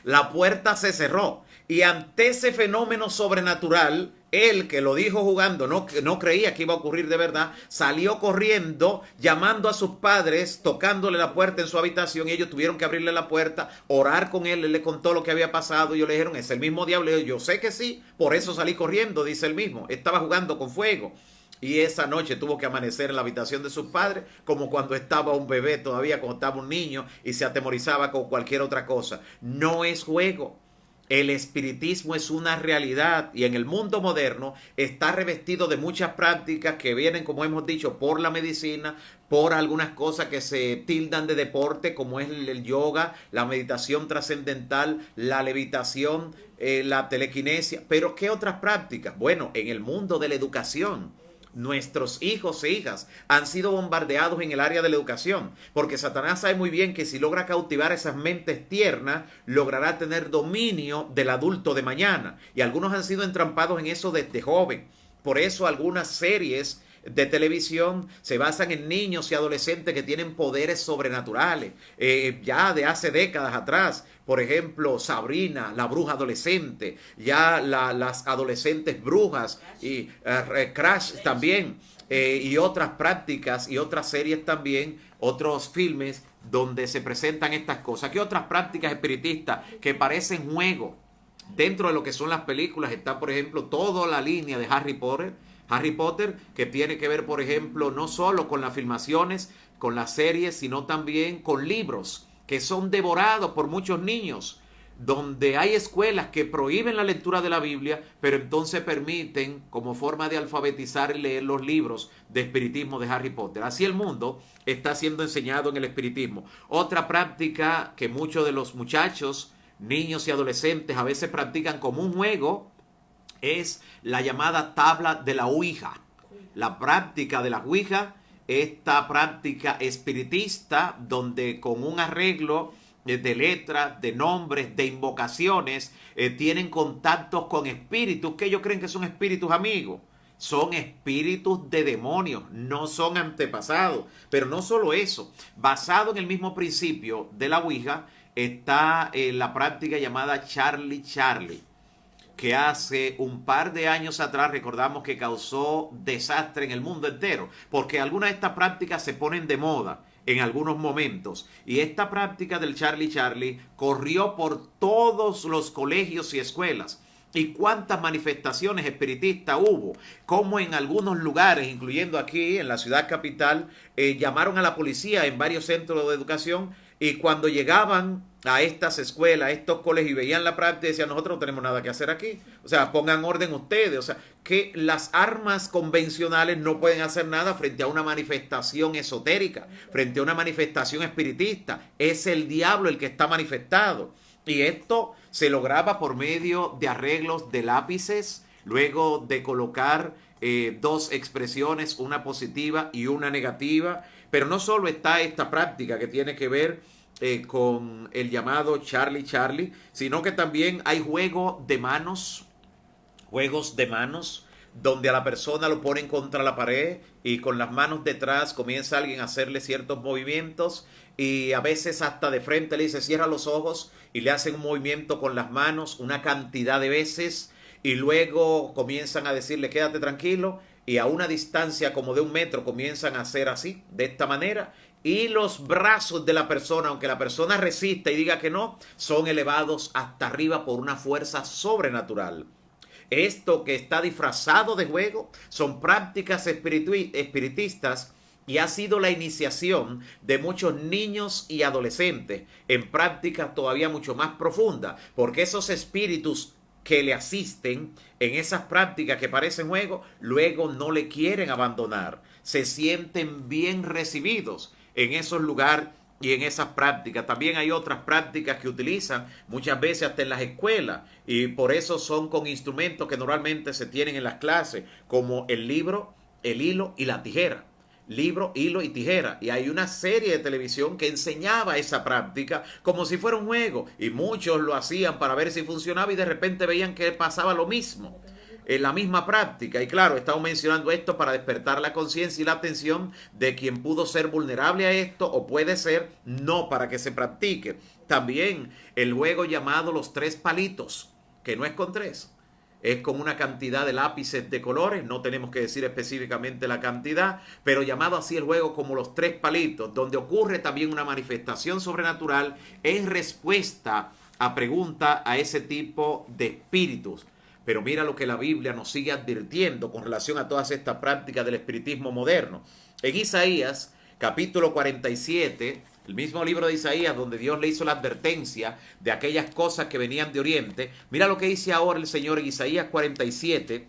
La puerta se cerró. Y ante ese fenómeno sobrenatural, él, que lo dijo jugando, no creía que iba a ocurrir de verdad, salió corriendo, llamando a sus padres, tocándole la puerta en su habitación, y ellos tuvieron que abrirle la puerta, orar con él le contó lo que había pasado, y ellos le dijeron, es el mismo diablo. Yo sé que sí, por eso salí corriendo, dice él mismo, estaba jugando con fuego. Y esa noche tuvo que amanecer en la habitación de sus padres, como cuando estaba un bebé todavía, cuando estaba un niño y se atemorizaba con cualquier otra cosa. No es juego. El espiritismo es una realidad y en el mundo moderno está revestido de muchas prácticas que vienen, como hemos dicho, por la medicina, por algunas cosas que se tildan de deporte, como es el yoga, la meditación trascendental, la levitación, la telequinesia. Pero ¿qué otras prácticas? Bueno, en el mundo de la educación, nuestros hijos e hijas han sido bombardeados en el área de la educación, porque Satanás sabe muy bien que si logra cautivar esas mentes tiernas, logrará tener dominio del adulto de mañana. Y algunos han sido entrampados en eso desde joven. Por eso algunas series de televisión se basan en niños y adolescentes que tienen poderes sobrenaturales, ya de hace décadas atrás. Por ejemplo, Sabrina, la bruja adolescente, ya las adolescentes brujas y Crash también, y otras prácticas y otras series también, otros filmes donde se presentan estas cosas. ¿Qué otras prácticas espiritistas que parecen juego? Dentro de lo que son las películas está, por ejemplo, toda la línea de Harry Potter, que tiene que ver, por ejemplo, no solo con las filmaciones, con las series, sino también con libros que son devorados por muchos niños. donde hay escuelas que prohíben la lectura de la Biblia, pero entonces permiten como forma de alfabetizar y leer los libros de espiritismo de Harry Potter. Así el mundo está siendo enseñado en el espiritismo. Otra práctica que muchos de los muchachos, niños y adolescentes a veces practican como un juego es la llamada tabla de la Ouija. La práctica de la Ouija, esta práctica espiritista donde con un arreglo de letras, de nombres, de invocaciones, tienen contactos con espíritus que ellos creen que son espíritus amigos. Son espíritus de demonios, no son antepasados. Pero no solo eso, basado en el mismo principio de la Ouija, está la práctica llamada Charlie Charlie, que hace un par de años atrás recordamos que causó desastre en el mundo entero, porque algunas de estas prácticas se ponen de moda en algunos momentos, y esta práctica del Charlie Charlie corrió por todos los colegios y escuelas. Y cuántas manifestaciones espiritistas hubo, como en algunos lugares, incluyendo aquí en la ciudad capital, llamaron a la policía en varios centros de educación, y cuando llegaban a estas escuelas, a estos colegios y veían la práctica, decían, nosotros no tenemos nada que hacer aquí. O sea, pongan orden ustedes. O sea, que las armas convencionales no pueden hacer nada frente a una manifestación esotérica, frente a una manifestación espiritista. Es el diablo el que está manifestado. Y esto se lograba por medio de arreglos de lápices, luego de colocar dos expresiones, una positiva y una negativa. Pero no solo está esta práctica que tiene que ver con el llamado Charlie Charlie, sino que también hay juegos de manos, donde a la persona lo ponen contra la pared y con las manos detrás comienza alguien a hacerle ciertos movimientos, y a veces hasta de frente le dice cierra los ojos y le hacen un movimiento con las manos una cantidad de veces, y luego comienzan a decirle quédate tranquilo, y a una distancia como de 1 metro comienzan a hacer así, de esta manera, y los brazos de la persona, aunque la persona resista y diga que no, son elevados hasta arriba por una fuerza sobrenatural. Esto que está disfrazado de juego son prácticas espiritistas, y ha sido la iniciación de muchos niños y adolescentes en prácticas todavía mucho más profundas, porque esos espíritus que le asisten en esas prácticas que parecen juego, luego no le quieren abandonar. Se sienten bien recibidos en esos lugares y en esas prácticas. También hay otras prácticas que utilizan muchas veces hasta en las escuelas, y por eso son con instrumentos que normalmente se tienen en las clases, como el libro, el hilo y la tijera. Libro, hilo y tijera. Y hay una serie de televisión que enseñaba esa práctica como si fuera un juego, y muchos lo hacían para ver si funcionaba, y de repente veían que pasaba lo mismo en la misma práctica. Y claro, estamos mencionando esto para despertar la conciencia y la atención de quien pudo ser vulnerable a esto, o puede ser no, para que se practique. También el juego llamado los 3 palitos, que no es con 3, es con una cantidad de lápices de colores, no tenemos que decir específicamente la cantidad, pero llamado así el juego como los 3 palitos, donde ocurre también una manifestación sobrenatural en respuesta a pregunta a ese tipo de espíritus. Pero mira lo que la Biblia nos sigue advirtiendo con relación a todas estas prácticas del espiritismo moderno. En Isaías, capítulo 47, el mismo libro de Isaías, donde Dios le hizo la advertencia de aquellas cosas que venían de Oriente. Mira lo que dice ahora el Señor en Isaías 47,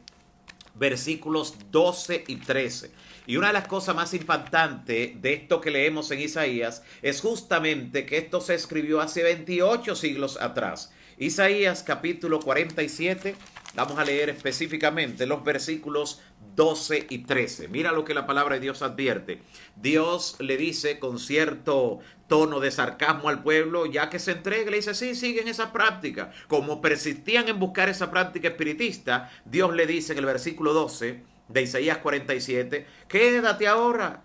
versículos 12 y 13. Y una de las cosas más impactantes de esto que leemos en Isaías es justamente que esto se escribió hace 28 siglos atrás. Isaías capítulo 47, vamos a leer específicamente los versículos 12 y 13. Mira lo que la palabra de Dios advierte. Dios le dice con cierto tono de sarcasmo al pueblo, ya que se entrega, le dice, sí, siguen esa práctica. Como persistían en buscar esa práctica espiritista, Dios le dice en el versículo 12 de Isaías 47, quédate ahora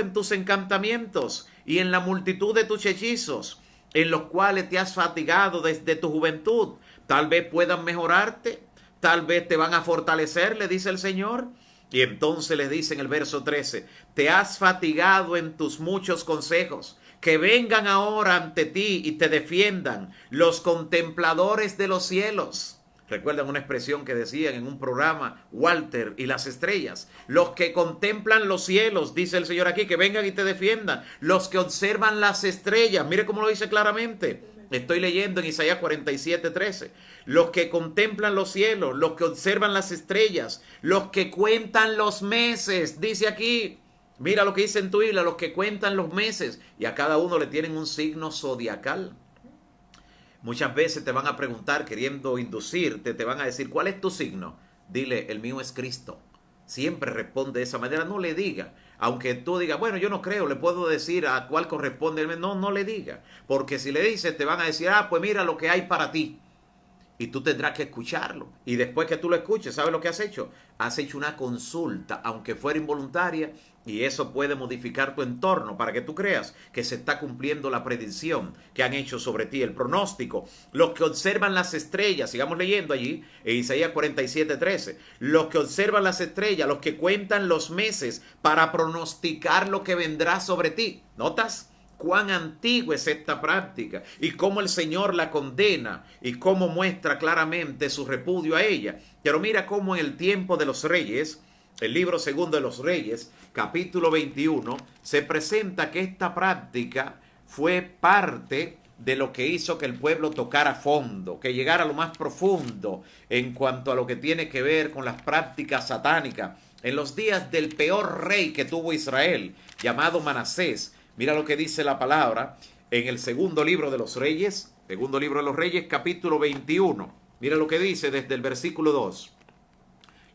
en tus encantamientos y en la multitud de tus hechizos, en los cuales te has fatigado desde tu juventud. Tal vez puedan mejorarte, tal vez te van a fortalecer, le dice el Señor. Y entonces les dice en el verso 13, te has fatigado en tus muchos consejos, que vengan ahora ante ti y te defiendan los contempladores de los cielos. Recuerdan una expresión que decían en un programa, Walter y las estrellas. Los que contemplan los cielos, dice el Señor aquí, que vengan y te defiendan. Los que observan las estrellas, mire cómo lo dice claramente. Estoy leyendo en Isaías 47:13. Los que contemplan los cielos, los que observan las estrellas, los que cuentan los meses, dice aquí. Mira lo que dice en tu Biblia, los que cuentan los meses, y a cada uno le tienen un signo zodiacal. Muchas veces te van a preguntar, queriendo inducirte, te van a decir, ¿cuál es tu signo? Dile, el mío es Cristo. Siempre responde de esa manera, no le diga. Aunque tú digas, bueno, yo no creo, le puedo decir a cuál corresponde. No, no le diga. Porque si le dices, te van a decir, pues mira lo que hay para ti. Y tú tendrás que escucharlo. Y después que tú lo escuches, ¿sabes lo que has hecho? Has hecho una consulta, aunque fuera involuntaria, y eso puede modificar tu entorno para que tú creas que se está cumpliendo la predicción que han hecho sobre ti, el pronóstico. Los que observan las estrellas, sigamos leyendo allí en Isaías 47:13. Los que observan las estrellas, los que cuentan los meses para pronosticar lo que vendrá sobre ti. ¿Notas? Cuán antigua es esta práctica y cómo el Señor la condena y cómo muestra claramente su repudio a ella. Pero mira cómo en el tiempo de los reyes, el libro segundo de los Reyes, capítulo 21, se presenta que esta práctica fue parte de lo que hizo que el pueblo tocara fondo, que llegara a lo más profundo en cuanto a lo que tiene que ver con las prácticas satánicas. En los días del peor rey que tuvo Israel, llamado Manasés, mira lo que dice la palabra en el segundo libro de los Reyes, capítulo 21. Mira lo que dice desde el versículo 2.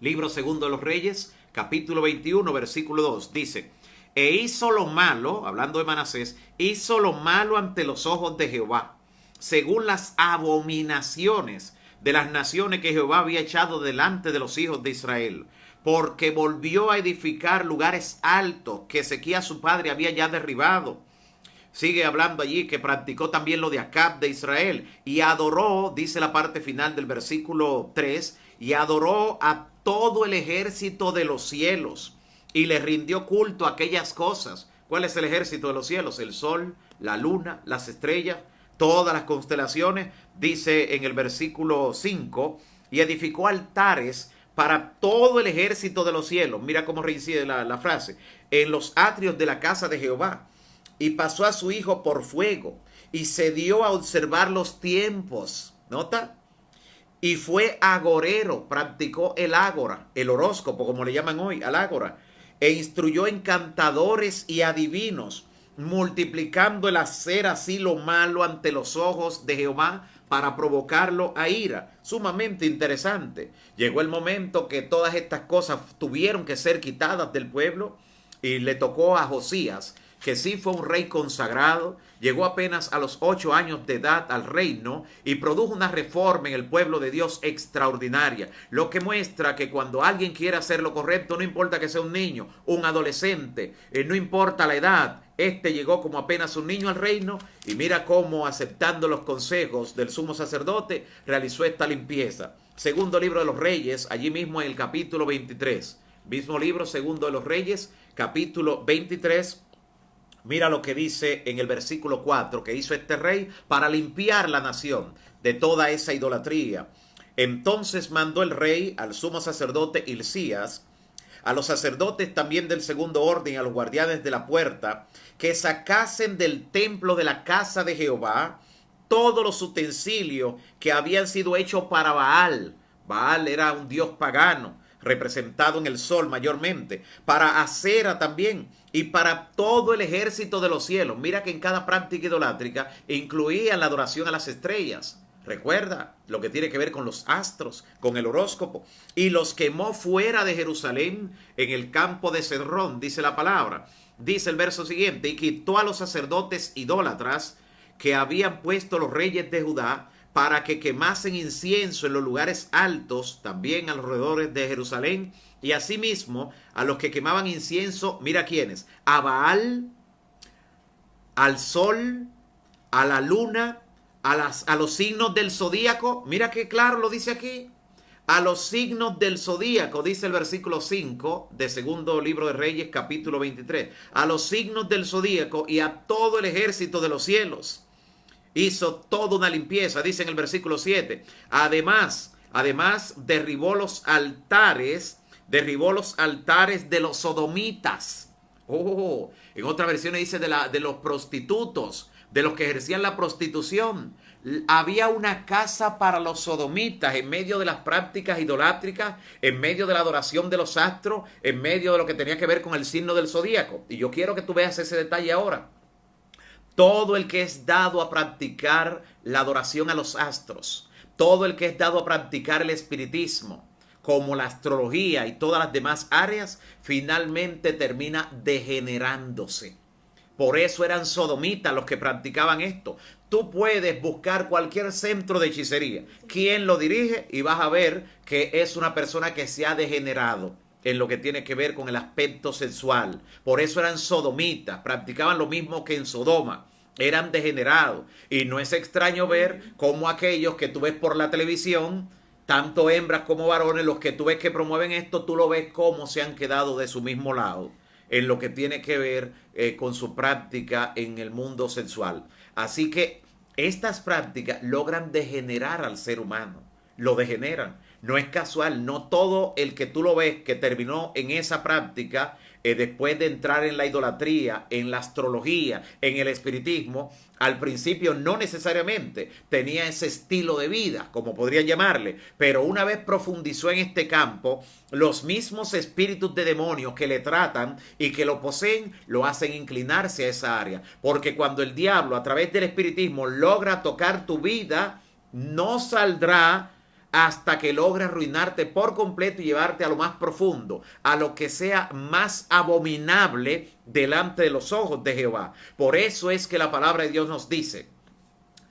Libro segundo de los Reyes, capítulo 21, versículo 2. Dice, e hizo lo malo, hablando de Manasés, hizo lo malo ante los ojos de Jehová, según las abominaciones de las naciones que Jehová había echado delante de los hijos de Israel, porque volvió a edificar lugares altos que Ezequías su padre había ya derribado. Sigue hablando allí que practicó también lo de Acab de Israel y adoró, dice la parte final del versículo 3, y adoró a todo el ejército de los cielos y le rindió culto a aquellas cosas. ¿Cuál es el ejército de los cielos? El sol, la luna, las estrellas, todas las constelaciones. Dice en el versículo 5, y edificó altares para todo el ejército de los cielos. Mira cómo reincide la frase. En los atrios de la casa de Jehová. Y pasó a su hijo por fuego. Y se dio a observar los tiempos. ¿Nota? Y fue agorero. Practicó el ágora. El horóscopo, como le llaman hoy, al ágora. E instruyó encantadores y adivinos, multiplicando el hacer así lo malo ante los ojos de Jehová, para provocarlo a ira. Sumamente interesante. Llegó el momento que todas estas cosas tuvieron que ser quitadas del pueblo y le tocó a Josías, que sí fue un rey consagrado, llegó apenas a los 8 años de edad al reino y produjo una reforma en el pueblo de Dios extraordinaria, lo que muestra que cuando alguien quiere hacer lo correcto, no importa que sea un niño, un adolescente, no importa la edad, este llegó como apenas un niño al reino y mira cómo, aceptando los consejos del sumo sacerdote, realizó esta limpieza. Segundo libro de los Reyes, allí mismo en el capítulo 23. Mismo libro, segundo de los Reyes, capítulo 23. Mira lo que dice en el versículo 4, que hizo este rey para limpiar la nación de toda esa idolatría. Entonces mandó el rey al sumo sacerdote Hilcías, a los sacerdotes también del segundo orden, a los guardianes de la puerta, que sacasen del templo de la casa de Jehová todos los utensilios que habían sido hechos para Baal. Baal era un dios pagano, representado en el sol mayormente, para Acera también, y para todo el ejército de los cielos. Mira que en cada práctica idolátrica incluían la adoración a las estrellas. Recuerda lo que tiene que ver con los astros, con el horóscopo. Y los quemó fuera de Jerusalén en el campo de Cedrón, dice la palabra. Dice el verso siguiente, y quitó a los sacerdotes idólatras que habían puesto los reyes de Judá para que quemasen incienso en los lugares altos, también alrededor de Jerusalén, y asimismo a los que quemaban incienso, mira quiénes, a Baal, al sol, a la luna, a los signos del zodíaco. Mira que claro lo dice aquí, a los signos del zodíaco, dice el versículo 5 de segundo libro de Reyes, capítulo 23, a los signos del zodíaco y a todo el ejército de los cielos. Hizo toda una limpieza, dice en el versículo 7. Además, derribó los altares de los sodomitas. En otra versión dice de los prostitutos, de los que ejercían la prostitución. Había una casa para los sodomitas en medio de las prácticas idolátricas, en medio de la adoración de los astros, en medio de lo que tenía que ver con el signo del zodíaco. Y yo quiero que tú veas ese detalle ahora. Todo el que es dado a practicar la adoración a los astros, todo el que es dado a practicar el espiritismo, como la astrología y todas las demás áreas, finalmente termina degenerándose. Por eso eran sodomitas los que practicaban esto. Tú puedes buscar cualquier centro de hechicería, quién lo dirige, y vas a ver que es una persona que se ha degenerado en lo que tiene que ver con el aspecto sexual. Por eso eran sodomitas, practicaban lo mismo que en Sodoma. Eran degenerados. Y no es extraño ver cómo aquellos que tú ves por la televisión, tanto hembras como varones, los que tú ves que promueven esto, tú lo ves cómo se han quedado de su mismo lado en lo que tiene que ver con su práctica en el mundo sexual. Así que estas prácticas logran degenerar al ser humano, lo degeneran. No es casual, no todo el que tú lo ves que terminó en esa práctica, después de entrar en la idolatría, en la astrología, en el espiritismo, al principio no necesariamente tenía ese estilo de vida, como podrían llamarle, pero una vez profundizó en este campo, los mismos espíritus de demonios que le tratan y que lo poseen, lo hacen inclinarse a esa área, porque cuando el diablo a través del espiritismo logra tocar tu vida, no saldrá hasta que logre arruinarte por completo y llevarte a lo más profundo, a lo que sea más abominable delante de los ojos de Jehová. Por eso es que la palabra de Dios nos dice: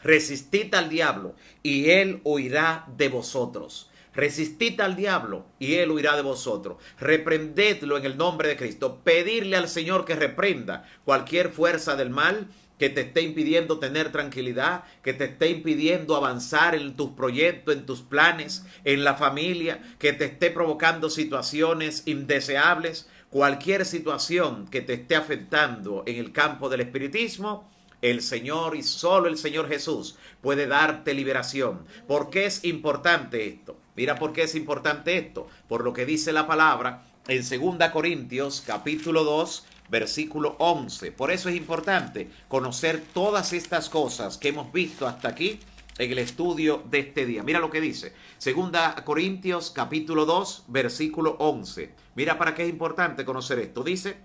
resistid al diablo y él huirá de vosotros. Resistid al diablo y él huirá de vosotros. Reprendedlo en el nombre de Cristo. Pedirle al Señor que reprenda cualquier fuerza del mal que te esté impidiendo tener tranquilidad, que te esté impidiendo avanzar en tus proyectos, en tus planes, en la familia, que te esté provocando situaciones indeseables, cualquier situación que te esté afectando en el campo del espiritismo. El Señor y solo el Señor Jesús puede darte liberación. ¿Por qué es importante esto? Mira por qué es importante esto. Por lo que dice la palabra en 2 Corintios capítulo 2, versículo 11. Por eso es importante conocer todas estas cosas que hemos visto hasta aquí en el estudio de este día. Mira lo que dice 2 Corintios capítulo 2, versículo 11. Mira para qué es importante conocer esto. Dice: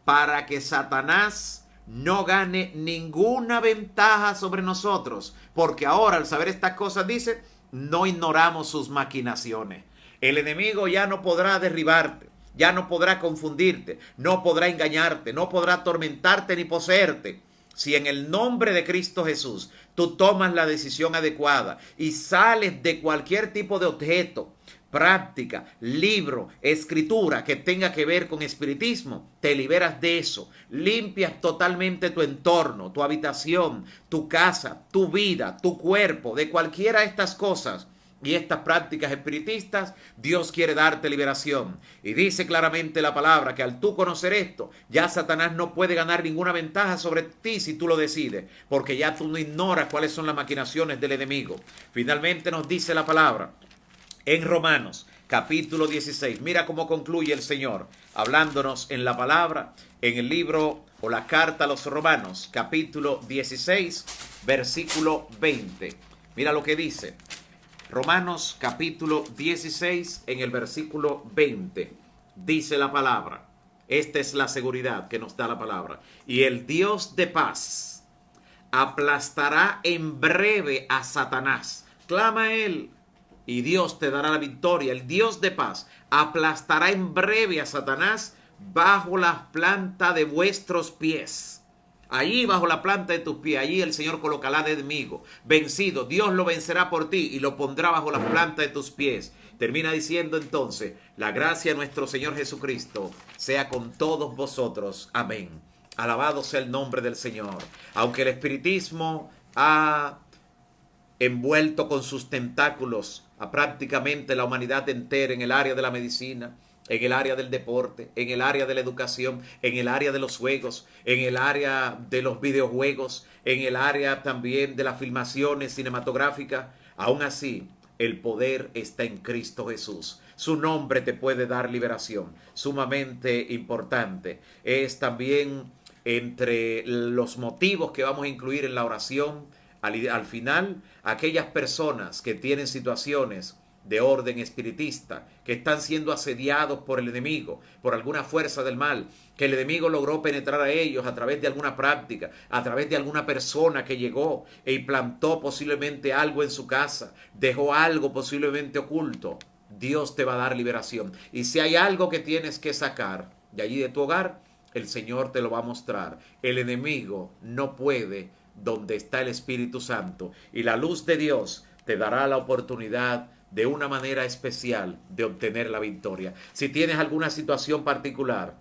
para que Satanás no gane ninguna ventaja sobre nosotros, porque ahora al saber estas cosas, dice, no ignoramos sus maquinaciones. El enemigo ya no podrá derribarte, ya no podrá confundirte, no podrá engañarte, no podrá atormentarte ni poseerte. Si en el nombre de Cristo Jesús tú tomas la decisión adecuada y sales de cualquier tipo de objeto, práctica, libro, escritura que tenga que ver con espiritismo, te liberas de eso, limpias totalmente tu entorno, tu habitación, tu casa, tu vida, tu cuerpo, de cualquiera de estas cosas y estas prácticas espiritistas. Dios quiere darte liberación. Y dice claramente la palabra que al tú conocer esto, ya Satanás no puede ganar ninguna ventaja sobre ti si tú lo decides, porque ya tú no ignoras cuáles son las maquinaciones del enemigo. Finalmente nos dice la palabra en Romanos capítulo 16. Mira cómo concluye el Señor hablándonos en la palabra, en el libro o la carta a los Romanos capítulo 16, versículo 20. Mira lo que dice Romanos capítulo 16 en el versículo 20. Dice la palabra, esta es la seguridad que nos da la palabra: y el Dios de paz aplastará en breve a Satanás. Clama a él y Dios te dará la victoria. El Dios de paz aplastará en breve a Satanás bajo la planta de vuestros pies. Allí bajo la planta de tus pies, allí el Señor colocará al enemigo vencido. Dios lo vencerá por ti y lo pondrá bajo la planta de tus pies. Termina diciendo entonces: la gracia de nuestro Señor Jesucristo sea con todos vosotros. Amén. Alabado sea el nombre del Señor. Aunque el espiritismo ha envuelto con sus tentáculos a prácticamente la humanidad entera en el área de la medicina, en el área del deporte, en el área de la educación, en el área de los juegos, en el área de los videojuegos, en el área también de las filmaciones cinematográficas. Aún así, el poder está en Cristo Jesús. Su nombre te puede dar liberación. Sumamente importante es también entre los motivos que vamos a incluir en la oración, al final, aquellas personas que tienen situaciones de orden espiritista, que están siendo asediados por el enemigo, por alguna fuerza del mal, que el enemigo logró penetrar a ellos a través de alguna práctica, a través de alguna persona que llegó e implantó posiblemente algo en su casa, dejó algo posiblemente oculto. Dios te va a dar liberación. Y si hay algo que tienes que sacar de allí de tu hogar, el Señor te lo va a mostrar. El enemigo no puede donde está el Espíritu Santo, y la luz de Dios te dará la oportunidad de una manera especial de obtener la victoria. Si tienes alguna situación particular,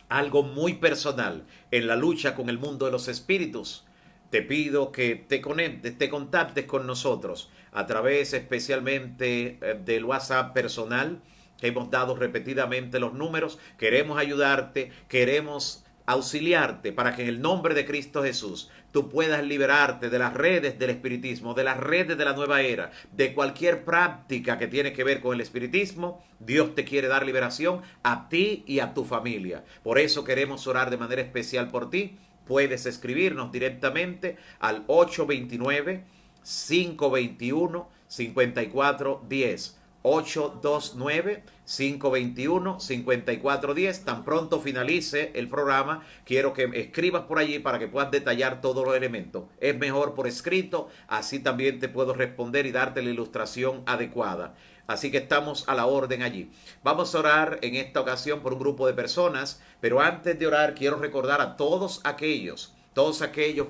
algo muy personal en la lucha con el mundo de los espíritus, te pido que te conectes, te contactes con nosotros a través especialmente del WhatsApp personal, que hemos dado repetidamente los números. Queremos ayudarte, queremos auxiliarte para que en el nombre de Cristo Jesús tú puedas liberarte de las redes del espiritismo, de las redes de la nueva era, de cualquier práctica que tiene que ver con el espiritismo. Dios te quiere dar liberación a ti y a tu familia. Por eso queremos orar de manera especial por ti. Puedes escribirnos directamente al 829-521-5410. 829-521-5410. Tan pronto finalice el programa, quiero que escribas por allí para que puedas detallar todos los elementos. Es mejor por escrito, así también te puedo responder y darte la ilustración adecuada. Así que estamos a la orden allí. Vamos a orar en esta ocasión por un grupo de personas, pero antes de orar quiero recordar a todos aquellos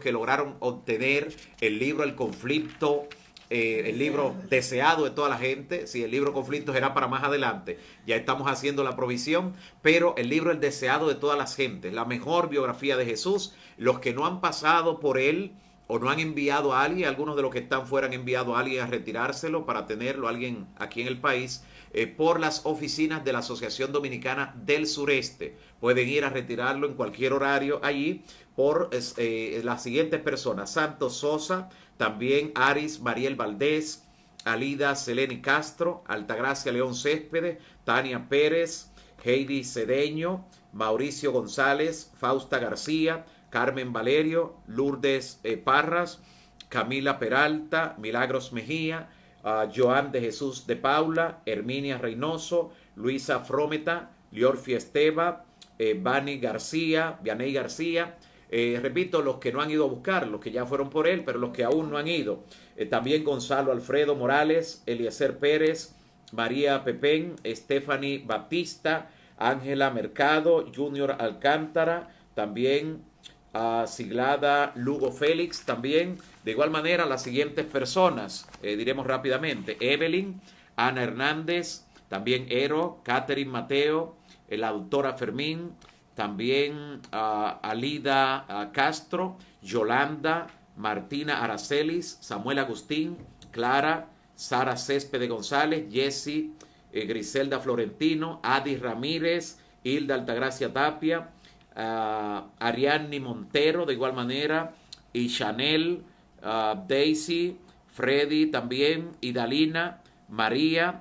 que lograron obtener el libro El Conflicto, el libro deseado de toda la gente. Si el libro Conflictos era para más adelante, ya estamos haciendo la provisión, pero el libro El Deseado de todas las gentes, la mejor biografía de Jesús. Los que no han pasado por él o no han enviado a alguien, algunos de los que están fuera han enviado a alguien a retirárselo para tenerlo, alguien aquí en el país, por las oficinas de la Asociación Dominicana del Sureste. Pueden ir a retirarlo en cualquier horario allí por las siguientes personas: Santos Sosa, también Aris Mariel Valdés, Alida Seleni Castro, Altagracia León Céspedes, Tania Pérez, Heidi Cedeño, Mauricio González, Fausta García, Carmen Valerio, Lourdes Parras, Camila Peralta, Milagros Mejía, Joan de Jesús de Paula, Herminia Reynoso, Luisa Frometa, Liorfi Esteba, Vani García, Vianey García. Repito, los que no han ido a buscar, los que ya fueron por él, pero los que aún no han ido. También Gonzalo Alfredo Morales, Eliezer Pérez, María Pepén, Stephanie Baptista, Ángela Mercado, Junior Alcántara, también Siglada Lugo Félix, también. De igual manera, las siguientes personas, diremos rápidamente: Evelyn, Ana Hernández, también Ero, Catherine Mateo, la doctora Fermín, también Alida Castro, Yolanda, Martina Aracelis, Samuel Agustín, Clara, Sara Céspedes González, Jessy, Griselda Florentino, Adi Ramírez, Hilda Altagracia Tapia, Ariadne Montero, de igual manera, y Chanel, Daisy, Freddy también, Idalina, María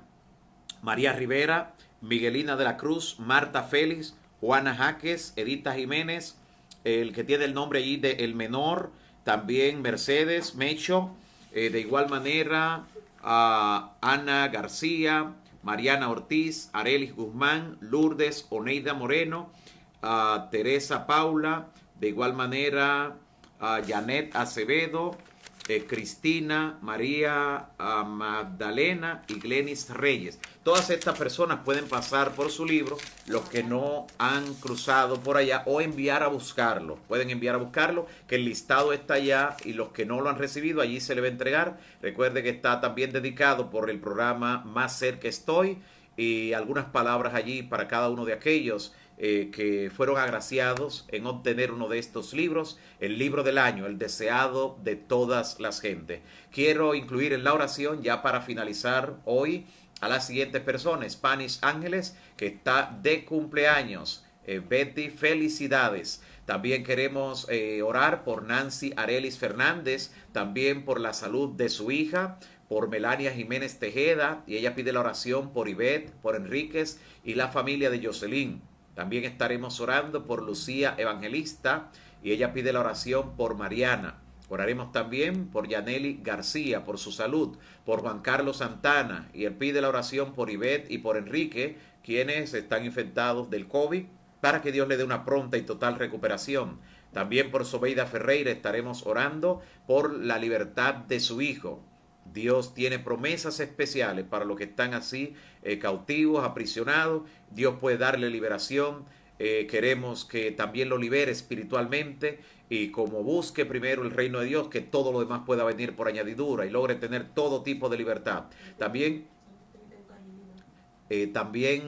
Rivera, Miguelina de la Cruz, Marta Félix, Juana Jaques, Edita Jiménez, el que tiene el nombre allí de El Menor, también Mercedes Mecho, de igual manera Ana García, Mariana Ortiz, Arelis Guzmán, Lourdes Oneida Moreno, Teresa Paula, de igual manera Janet Acevedo, Cristina, María Magdalena y Glenis Reyes. Todas estas personas pueden pasar por su libro, los que no han cruzado por allá, o enviar a buscarlo. Pueden enviar a buscarlo, que el listado está allá, y los que no lo han recibido, allí se le va a entregar. Recuerde que está también dedicado por el programa Más Cerca Estoy, y algunas palabras allí para cada uno de aquellos que fueron agraciados en obtener uno de estos libros, el libro del año, el deseado de todas las gentes. Quiero incluir en la oración, ya para finalizar hoy, a las siguientes personas: Spanish Ángeles, que está de cumpleaños. Betty, felicidades. También queremos orar por Nancy Arelis Fernández, también por la salud de su hija, por Melania Jiménez Tejeda, y ella pide la oración por Ivette, por Enríquez y la familia de Jocelyn. También estaremos orando por Lucía Evangelista y ella pide la oración por Mariana. Oraremos también por Yaneli García, por su salud, por Juan Carlos Santana, y él pide la oración por Ivette y por Enrique, quienes están infectados del COVID, para que Dios le dé una pronta y total recuperación. También por Sobeida Ferreira estaremos orando por la libertad de su hijo. Dios tiene promesas especiales para los que están así cautivos, aprisionados. Dios puede darle liberación. Queremos que también lo libere espiritualmente y como busque primero el reino de Dios, que todo lo demás pueda venir por añadidura y logre tener todo tipo de libertad. También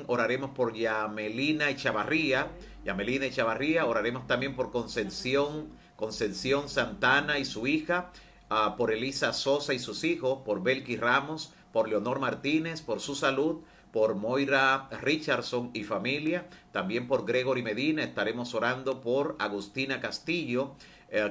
oraremos por Yamelina Echavarría. Yamelina Echavarría, oraremos también por Concepción Santana y su hija, por Elisa Sosa y sus hijos, por Belki Ramos, por Leonor Martínez, por su salud, por Moira Richardson y familia, también por Gregory Medina. Estaremos orando por Agustina Castillo.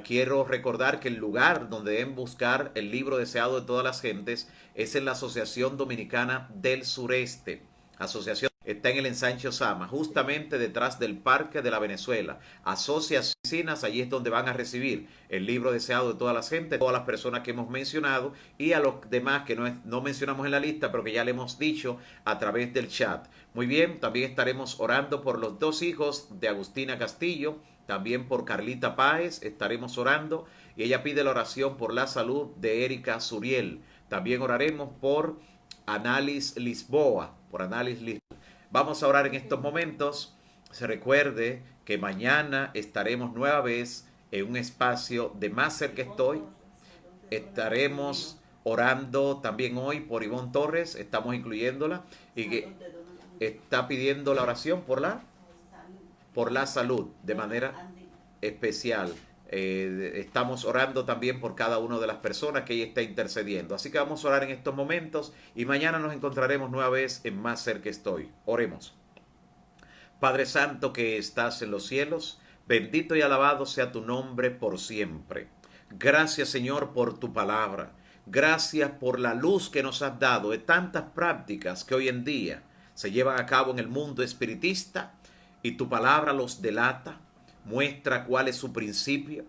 Quiero recordar que el lugar donde deben buscar el libro deseado de todas las gentes es en la Asociación Dominicana del Sureste. Asociación está en el Ensanche Osama, justamente detrás del Parque de la Venezuela. Asociaciones, allí es donde van a recibir el libro deseado de todas las gentes, todas las personas que hemos mencionado y a los demás que no mencionamos en la lista, pero que ya le hemos dicho a través del chat. Muy bien, también estaremos orando por los 2 hijos de Agustina Castillo, también por Carlita Páez estaremos orando y ella pide la oración por la salud de Erika Suriel. También oraremos por Analis Lisboa, Vamos a orar en estos momentos. Se recuerde que mañana estaremos nueva vez en un espacio de Más Cerca Estoy. Estaremos orando también hoy por Ivonne Torres, estamos incluyéndola, y que está pidiendo la oración por la salud de manera especial. Estamos orando también por cada una de las personas que ella está intercediendo. Así que vamos a orar en estos momentos y mañana nos encontraremos nueva vez en Más Cerca Estoy. Oremos. Padre Santo que estás en los cielos, bendito y alabado sea tu nombre por siempre. Gracias, Señor, por tu palabra. Gracias por la luz que nos has dado de tantas prácticas que hoy en día se llevan a cabo en el mundo espiritista y tu palabra los delata. Muestra cuál es su principio,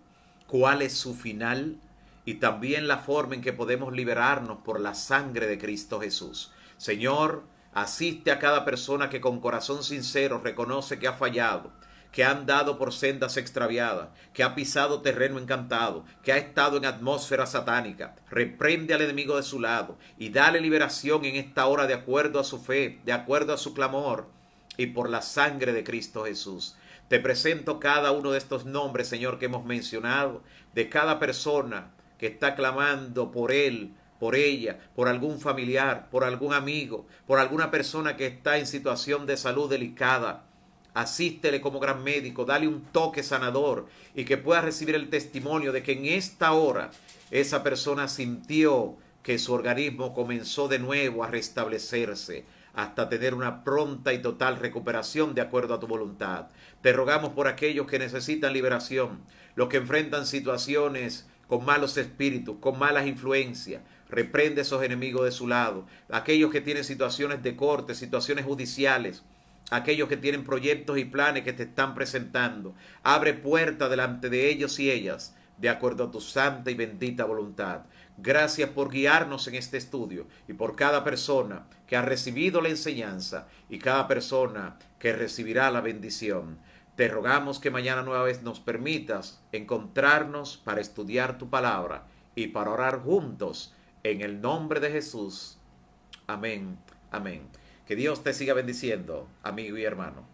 cuál es su final y también la forma en que podemos liberarnos por la sangre de Cristo Jesús. Señor, asiste a cada persona que con corazón sincero reconoce que ha fallado, que ha andado por sendas extraviadas, que ha pisado terreno encantado, que ha estado en atmósfera satánica. Reprende al enemigo de su lado y dale liberación en esta hora de acuerdo a su fe, de acuerdo a su clamor y por la sangre de Cristo Jesús. Te presento cada uno de estos nombres, Señor, que hemos mencionado, de cada persona que está clamando por él, por ella, por algún familiar, por algún amigo, por alguna persona que está en situación de salud delicada. Asístele como gran médico, dale un toque sanador y que pueda recibir el testimonio de que en esta hora esa persona sintió que su organismo comenzó de nuevo a restablecerse, hasta tener una pronta y total recuperación de acuerdo a tu voluntad. Te rogamos por aquellos que necesitan liberación, los que enfrentan situaciones con malos espíritus, con malas influencias. Reprende esos enemigos de su lado. Aquellos que tienen situaciones de corte, situaciones judiciales, aquellos que tienen proyectos y planes que te están presentando. Abre puerta delante de ellos y ellas, de acuerdo a tu santa y bendita voluntad. Gracias por guiarnos en este estudio y por cada persona que ha recibido la enseñanza y cada persona que recibirá la bendición. Te rogamos que mañana nueva vez nos permitas encontrarnos para estudiar tu palabra y para orar juntos en el nombre de Jesús. Amén. Amén. Que Dios te siga bendiciendo, amigo y hermano.